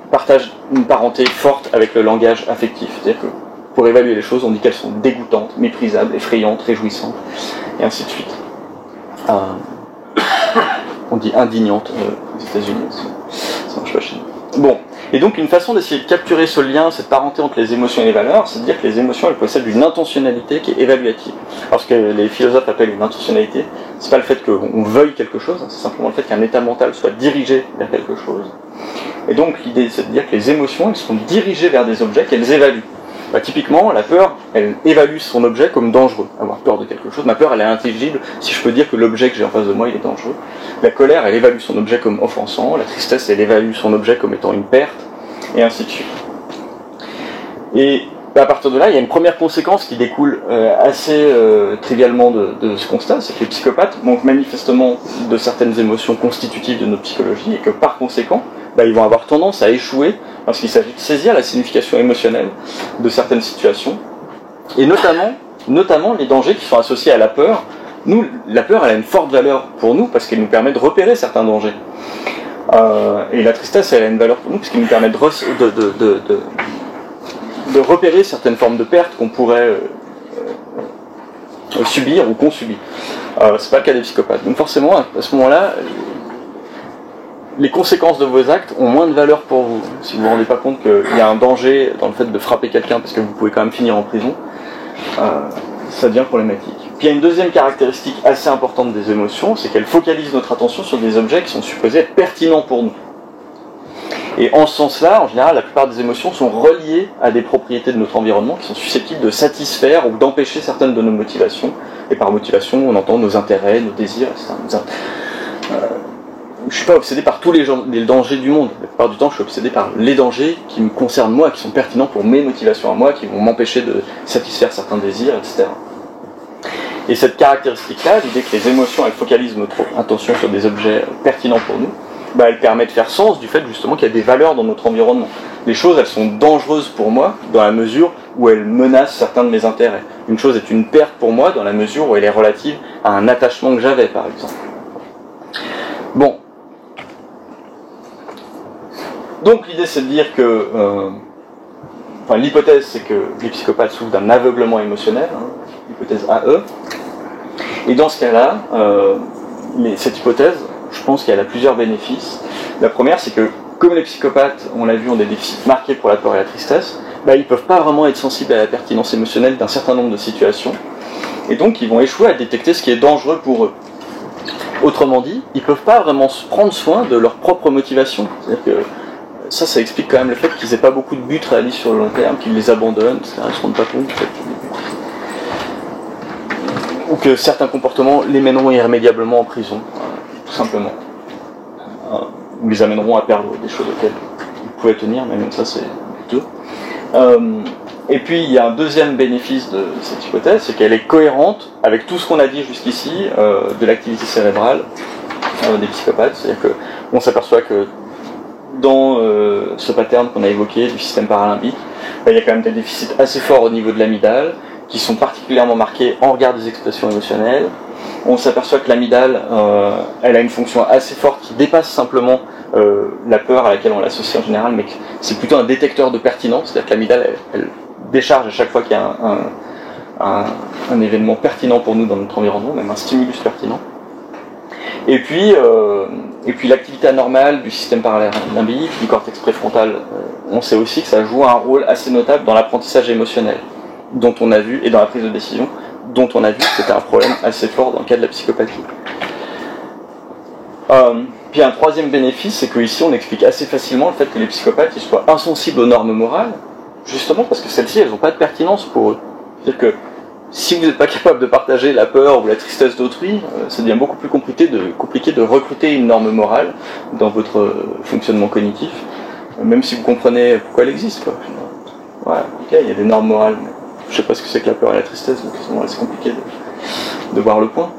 partage une parenté forte avec le langage affectif. C'est-à-dire que pour évaluer les choses, on dit qu'elles sont dégoûtantes, méprisables, effrayantes, réjouissantes, et ainsi de suite. On dit indignantes aux États-Unis aussi. Ça marche pas chez nous. Bon, et donc une façon d'essayer de capturer ce lien, cette parenté entre les émotions et les valeurs, c'est de dire que les émotions, elles possèdent une intentionnalité qui est évaluative. Alors ce que les philosophes appellent une intentionnalité, c'est pas le fait qu'on veuille quelque chose, c'est simplement le fait qu'un état mental soit dirigé vers quelque chose. Et donc l'idée, c'est de dire que les émotions, elles sont dirigées vers des objets qu'elles évaluent. Typiquement, la peur, elle évalue son objet comme dangereux. Avoir peur de quelque chose, ma peur, elle est intelligible si je peux dire que l'objet que j'ai en face de moi, il est dangereux. La colère, elle évalue son objet comme offensant. La tristesse, elle évalue son objet comme étant une perte, et ainsi de suite. Et à partir de là, il y a une première conséquence qui découle assez trivialement de ce constat, c'est que les psychopathes manquent manifestement de certaines émotions constitutives de notre psychologie, et que par conséquent, ils vont avoir tendance à échouer lorsqu'il s'agit de saisir la signification émotionnelle de certaines situations, et notamment les dangers qui sont associés à la peur. Nous, la peur, elle a une forte valeur pour nous parce qu'elle nous permet de repérer certains dangers. Et la tristesse, elle a une valeur pour nous parce qu'elle nous permet de repérer certaines formes de pertes qu'on pourrait subir ou qu'on subit. C'est pas le cas des psychopathes. Donc forcément, à ce moment-là, les conséquences de vos actes ont moins de valeur pour vous. Si vous ne vous rendez pas compte qu'il y a un danger dans le fait de frapper quelqu'un parce que vous pouvez quand même finir en prison, ça devient problématique. Puis il y a une deuxième caractéristique assez importante des émotions, c'est qu'elles focalisent notre attention sur des objets qui sont supposés être pertinents pour nous. Et en ce sens-là, en général, la plupart des émotions sont reliées à des propriétés de notre environnement qui sont susceptibles de satisfaire ou d'empêcher certaines de nos motivations. Et par motivation, on entend nos intérêts, nos désirs, etc. Je ne suis pas obsédé par tous les dangers du monde. La plupart du temps, je suis obsédé par les dangers qui me concernent moi, qui sont pertinents pour mes motivations à moi, qui vont m'empêcher de satisfaire certains désirs, etc. Et cette caractéristique-là, l'idée que les émotions, elles focalisent notre attention sur des objets pertinents pour nous, elle permet de faire sens du fait justement qu'il y a des valeurs dans notre environnement. Les choses, elles sont dangereuses pour moi dans la mesure où elles menacent certains de mes intérêts. Une chose est une perte pour moi dans la mesure où elle est relative à un attachement que j'avais, par exemple. Bon. Donc l'idée, c'est de dire que... l'hypothèse, c'est que les psychopathes souffrent d'un aveuglement émotionnel, l'hypothèse AE. Et dans ce cas-là, cette hypothèse, je pense qu'elle a plusieurs bénéfices. La première, c'est que, comme les psychopathes, on l'a vu, ont des déficits marqués pour la peur et la tristesse, ils ne peuvent pas vraiment être sensibles à la pertinence émotionnelle d'un certain nombre de situations. Et donc, ils vont échouer à détecter ce qui est dangereux pour eux. Autrement dit, ils ne peuvent pas vraiment prendre soin de leur propre motivation. C'est-à-dire que ça explique quand même le fait qu'ils n'aient pas beaucoup de buts réalistes sur le long terme, qu'ils les abandonnent, etc. Ils ne se rendent pas compte, en fait, ou que certains comportements les mèneront irrémédiablement en prison, tout simplement. Ou les amèneront à perdre des choses auxquelles ils pouvaient tenir, mais même ça c'est douteux. Et puis il y a un deuxième bénéfice de cette hypothèse, c'est qu'elle est cohérente avec tout ce qu'on a dit jusqu'ici de l'activité cérébrale des psychopathes. C'est-à-dire qu'on s'aperçoit que dans ce pattern qu'on a évoqué du système paralymbique, il y a quand même des déficits assez forts au niveau de l'amygdale, qui sont particulièrement marquées en regard des expressions émotionnelles. On s'aperçoit que l'amygdale, elle a une fonction assez forte qui dépasse simplement la peur à laquelle on l'associe en général, mais que c'est plutôt un détecteur de pertinence, c'est-à-dire que l'amygdale, elle décharge à chaque fois qu'il y a un événement pertinent pour nous dans notre environnement, même un stimulus pertinent. Et puis l'activité anormale du système paralimbique, du cortex préfrontal, on sait aussi que ça joue un rôle assez notable dans l'apprentissage émotionnel, dont on a vu, et dans la prise de décision, dont on a vu que c'était un problème assez fort dans le cas de la psychopathie. Puis un troisième bénéfice, c'est qu'ici on explique assez facilement le fait que les psychopathes ils soient insensibles aux normes morales, justement parce que celles-ci, elles n'ont pas de pertinence pour eux. C'est-à-dire que si vous n'êtes pas capable de partager la peur ou la tristesse d'autrui, ça devient beaucoup plus compliqué de recruter une norme morale dans votre fonctionnement cognitif, même si vous comprenez pourquoi elle existe, quoi. Ouais, ok, il y a des normes morales, mais je ne sais pas ce que c'est que la peur et la tristesse, donc c'est compliqué de voir le point.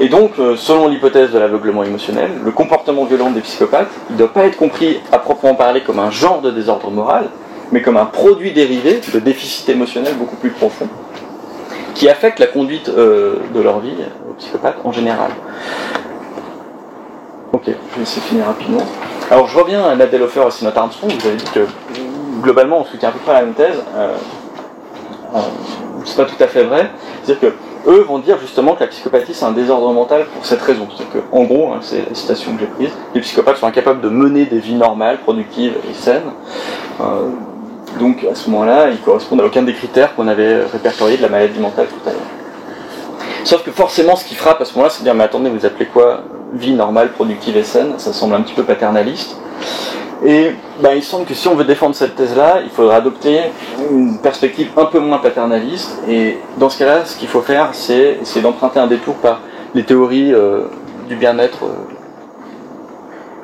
Et donc, selon l'hypothèse de l'aveuglement émotionnel, le comportement violent des psychopathes, il ne doit pas être compris à proprement parler comme un genre de désordre moral, mais comme un produit dérivé de déficit émotionnel beaucoup plus profond, qui affecte la conduite de leur vie aux psychopathes en général. Ok, je vais essayer de finir rapidement. Alors je reviens à Nadel Hofer et Sinot Armstrong, vous avez dit que globalement on soutient à peu près la même thèse. C'est pas tout à fait vrai, c'est-à-dire que eux vont dire justement que la psychopathie c'est un désordre mental pour cette raison. C'est-à-dire que, en gros, hein, c'est la citation que j'ai prise, les psychopathes sont incapables de mener des vies normales, productives et saines. Donc à ce moment-là, ils correspondent à aucun des critères qu'on avait répertoriés de la maladie mentale tout à l'heure. Sauf que forcément, ce qui frappe à ce moment-là, c'est de dire, mais attendez, vous appelez quoi vie normale, productive et saine? Ça semble un petit peu paternaliste. Et il semble que si on veut défendre cette thèse-là, il faudra adopter une perspective un peu moins paternaliste. Et dans ce cas-là, ce qu'il faut faire, c'est essayer d'emprunter un détour par les théories du bien-être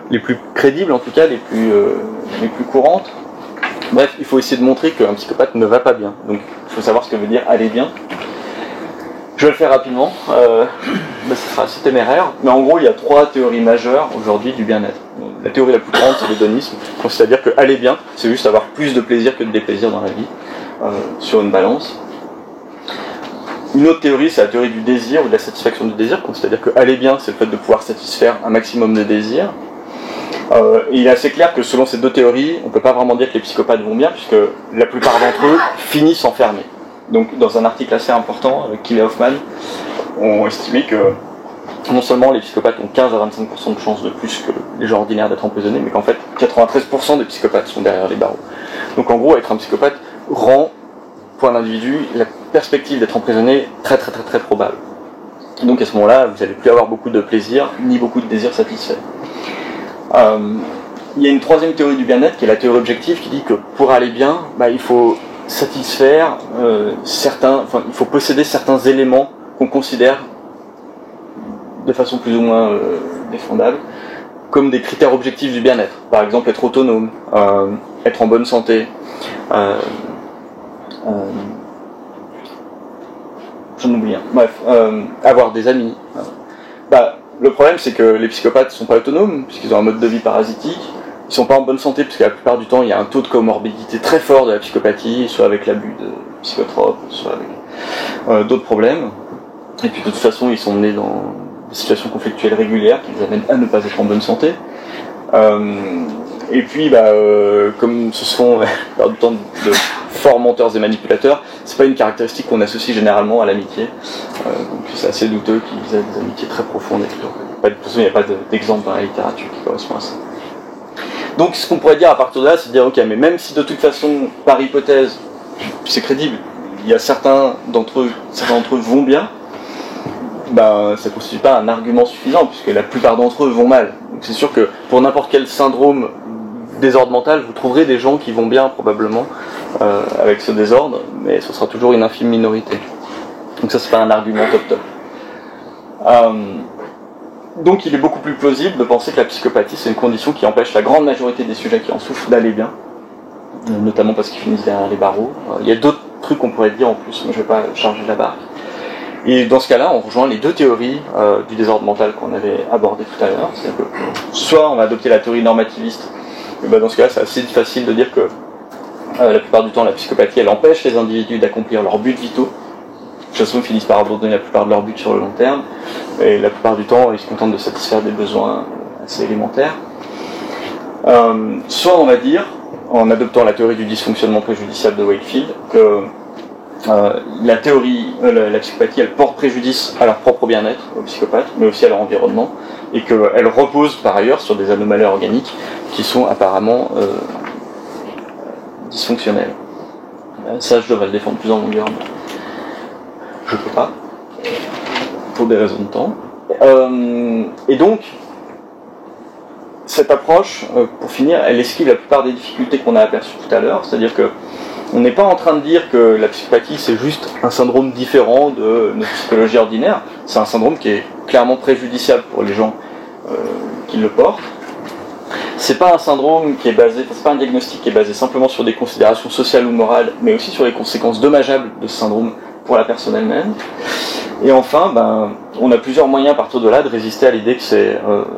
les plus crédibles, en tout cas les plus courantes. Bref, il faut essayer de montrer qu'un psychopathe ne va pas bien. Donc il faut savoir ce que veut dire aller bien. Je vais le faire rapidement, ça sera assez téméraire, mais en gros il y a 3 théories majeures aujourd'hui du bien-être. La théorie la plus grande c'est l'hédonisme, c'est-à-dire que aller bien, c'est juste avoir plus de plaisir que de déplaisir dans la vie, sur une balance. Une autre théorie c'est la théorie du désir ou de la satisfaction du désir, c'est-à-dire que aller bien c'est le fait de pouvoir satisfaire un maximum de désirs. Et il est assez clair que selon ces 2 théories, on ne peut pas vraiment dire que les psychopathes vont bien, puisque la plupart d'entre eux finissent enfermés. Donc dans un article assez important, Kiel et Hoffman ont estimé que non seulement les psychopathes ont 15 à 25% de chances de plus que les gens ordinaires d'être emprisonnés, mais qu'en fait 93% des psychopathes sont derrière les barreaux. Donc en gros, être un psychopathe rend, pour un individu, la perspective d'être emprisonné très très très très probable. Donc à ce moment-là, vous n'allez plus avoir beaucoup de plaisir, ni beaucoup de désir satisfait. Il y a une troisième théorie du bien-être, qui est la théorie objective, qui dit que pour aller bien, il faut satisfaire il faut posséder certains éléments qu'on considère de façon plus ou moins défendable comme des critères objectifs du bien-être. Par exemple, être autonome, être en bonne santé, j'en oublie un. Bref, avoir des amis. Le problème, c'est que les psychopathes ne sont pas autonomes, puisqu'ils ont un mode de vie parasitique. Ils ne sont pas en bonne santé, puisque la plupart du temps, il y a un taux de comorbidité très fort de la psychopathie, soit avec l'abus de psychotropes, soit avec d'autres problèmes. Et puis de toute façon, ils sont menés dans des situations conflictuelles régulières qui les amènent à ne pas être en bonne santé. Et puis, comme ce sont la plupart du temps de forts menteurs et manipulateurs, c'est pas une caractéristique qu'on associe généralement à l'amitié. Donc c'est assez douteux qu'ils aient des amitiés très profondes. De toute façon, il n'y a pas d'exemple dans la littérature qui correspond à ça. Donc ce qu'on pourrait dire à partir de là, c'est de dire ok, mais même si de toute façon, par hypothèse, c'est crédible, il y a certains d'entre eux vont bien, ça ne constitue pas un argument suffisant, puisque la plupart d'entre eux vont mal. Donc c'est sûr que pour n'importe quel syndrome désordre mental, vous trouverez des gens qui vont bien probablement avec ce désordre, mais ce sera toujours une infime minorité. Donc ça c'est pas un argument top. Donc il est beaucoup plus plausible de penser que la psychopathie c'est une condition qui empêche la grande majorité des sujets qui en souffrent d'aller bien, notamment parce qu'ils finissent derrière les barreaux. Il y a d'autres trucs qu'on pourrait dire en plus, mais je ne vais pas charger la barque. Et dans ce cas-là, on rejoint les 2 théories du désordre mental qu'on avait abordées tout à l'heure. C'est-à-dire que soit on va adopter la théorie normativiste, et dans ce cas-là c'est assez facile de dire que La plupart du temps, la psychopathie, elle empêche les individus d'accomplir leurs buts vitaux. De toute façon, ils finissent par abandonner la plupart de leurs buts sur le long terme. Et la plupart du temps, ils se contentent de satisfaire des besoins assez élémentaires. Soit on va dire, en adoptant la théorie du dysfonctionnement préjudiciable de Wakefield, que la psychopathie, elle porte préjudice à leur propre bien-être, aux psychopathes, mais aussi à leur environnement, et qu'elle repose par ailleurs sur des anomalies organiques qui sont apparemment dysfonctionnelles. Ça, je devrais le défendre plus en longueur, mais je peux pas, pour des raisons de temps. Et donc, cette approche, pour finir, elle esquive la plupart des difficultés qu'on a aperçues tout à l'heure, c'est-à-dire que on n'est pas en train de dire que la psychopathie c'est juste un syndrome différent de notre psychologie ordinaire, c'est un syndrome qui est clairement préjudiciable pour les gens qui le portent. C'est pas un syndrome qui est basé, c'est pas un diagnostic qui est basé simplement sur des considérations sociales ou morales, mais aussi sur les conséquences dommageables de ce syndrome pour la personne elle-même. Et enfin, on a plusieurs moyens à partir de là de résister à l'idée que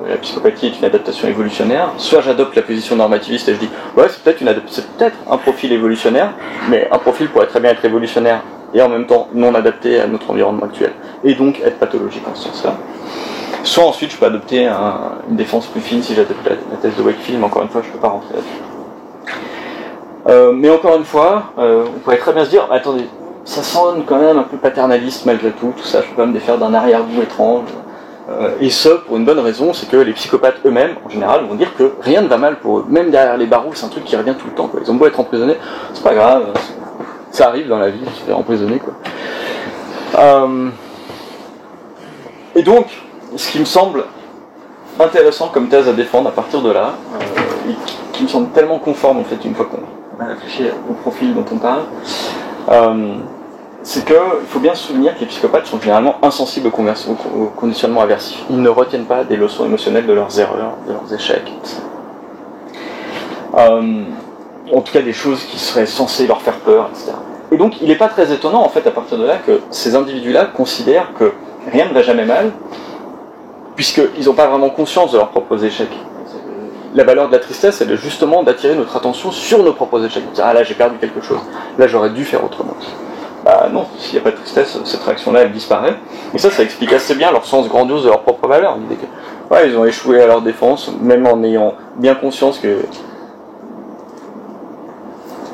la psychopathie est une adaptation évolutionnaire. Soit j'adopte la position normativiste et je dis ouais, c'est peut-être un profil évolutionnaire, mais un profil pourrait très bien être évolutionnaire et en même temps non adapté à notre environnement actuel, et donc être pathologique en ce sens-là. Soit ensuite je peux adopter une défense plus fine si j'adopte la thèse de Wakefield, mais encore une fois je ne peux pas rentrer là-dessus. Mais encore une fois, on pourrait très bien se dire, attendez, ça sonne quand même un peu paternaliste malgré tout ça, je peux quand même défaire d'un arrière-goût étrange. Et ce, pour une bonne raison, c'est que les psychopathes eux-mêmes, en général, vont dire que rien ne va mal pour eux. Même derrière les barreaux, c'est un truc qui revient tout le temps, quoi. Ils ont beau être emprisonnés, c'est pas grave, ça arrive dans la vie, se faire emprisonner, quoi. Et donc, ce qui me semble intéressant comme thèse à défendre à partir de là, et qui me semble tellement conforme, en fait, une fois qu'on a réfléchi au profil dont on parle, c'est qu'il faut bien se souvenir que les psychopathes sont généralement insensibles au conditionnement aversif. Ils ne retiennent pas des leçons émotionnelles de leurs erreurs, de leurs échecs, etc. En tout cas des choses qui seraient censées leur faire peur, etc. Et donc il n'est pas très étonnant en fait à partir de là que ces individus-là considèrent que rien ne va jamais mal, puisqu'ils n'ont pas vraiment conscience de leurs propres échecs. La valeur de la tristesse, elle est justement d'attirer notre attention sur nos propres échecs. Dire, ah là j'ai perdu quelque chose, là j'aurais dû faire autrement. Bah non, s'il n'y a pas de tristesse, cette réaction-là elle disparaît. Et ça explique assez bien leur sens grandiose de leur propre valeur. L'idée que, ouais, ils ont échoué à leur défense, même en ayant bien conscience que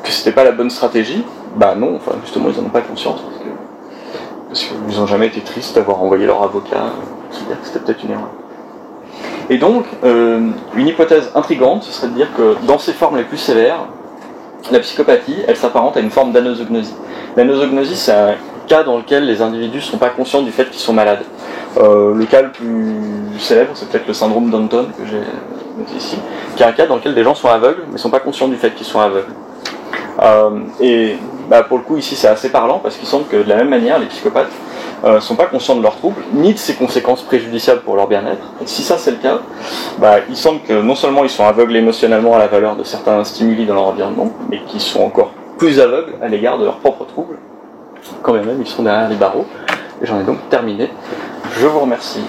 c'était pas la bonne stratégie. Bah non, enfin justement ils n'en ont pas conscience parce qu'ils n'ont jamais été tristes d'avoir envoyé leur avocat, c'est-à-dire que c'était peut-être une erreur. Et donc, une hypothèse intrigante, ce serait de dire que dans ses formes les plus sévères, la psychopathie, elle s'apparente à une forme d'anosognosie. L'anosognosie, c'est un cas dans lequel les individus ne sont pas conscients du fait qu'ils sont malades. Le cas le plus célèbre, c'est peut-être le syndrome d'Anton, que j'ai noté ici, qui est un cas dans lequel des gens sont aveugles, mais ne sont pas conscients du fait qu'ils sont aveugles. Et pour le coup, ici, c'est assez parlant, parce qu'il semble que de la même manière, les psychopathes ne sont pas conscients de leurs troubles, ni de ses conséquences préjudiciables pour leur bien-être. Et si ça c'est le cas, il semble que non seulement ils sont aveugles émotionnellement à la valeur de certains stimuli dans leur environnement, mais qu'ils sont encore plus aveugles à l'égard de leurs propres troubles, quand même ils sont derrière les barreaux. Et j'en ai donc terminé. Je vous remercie.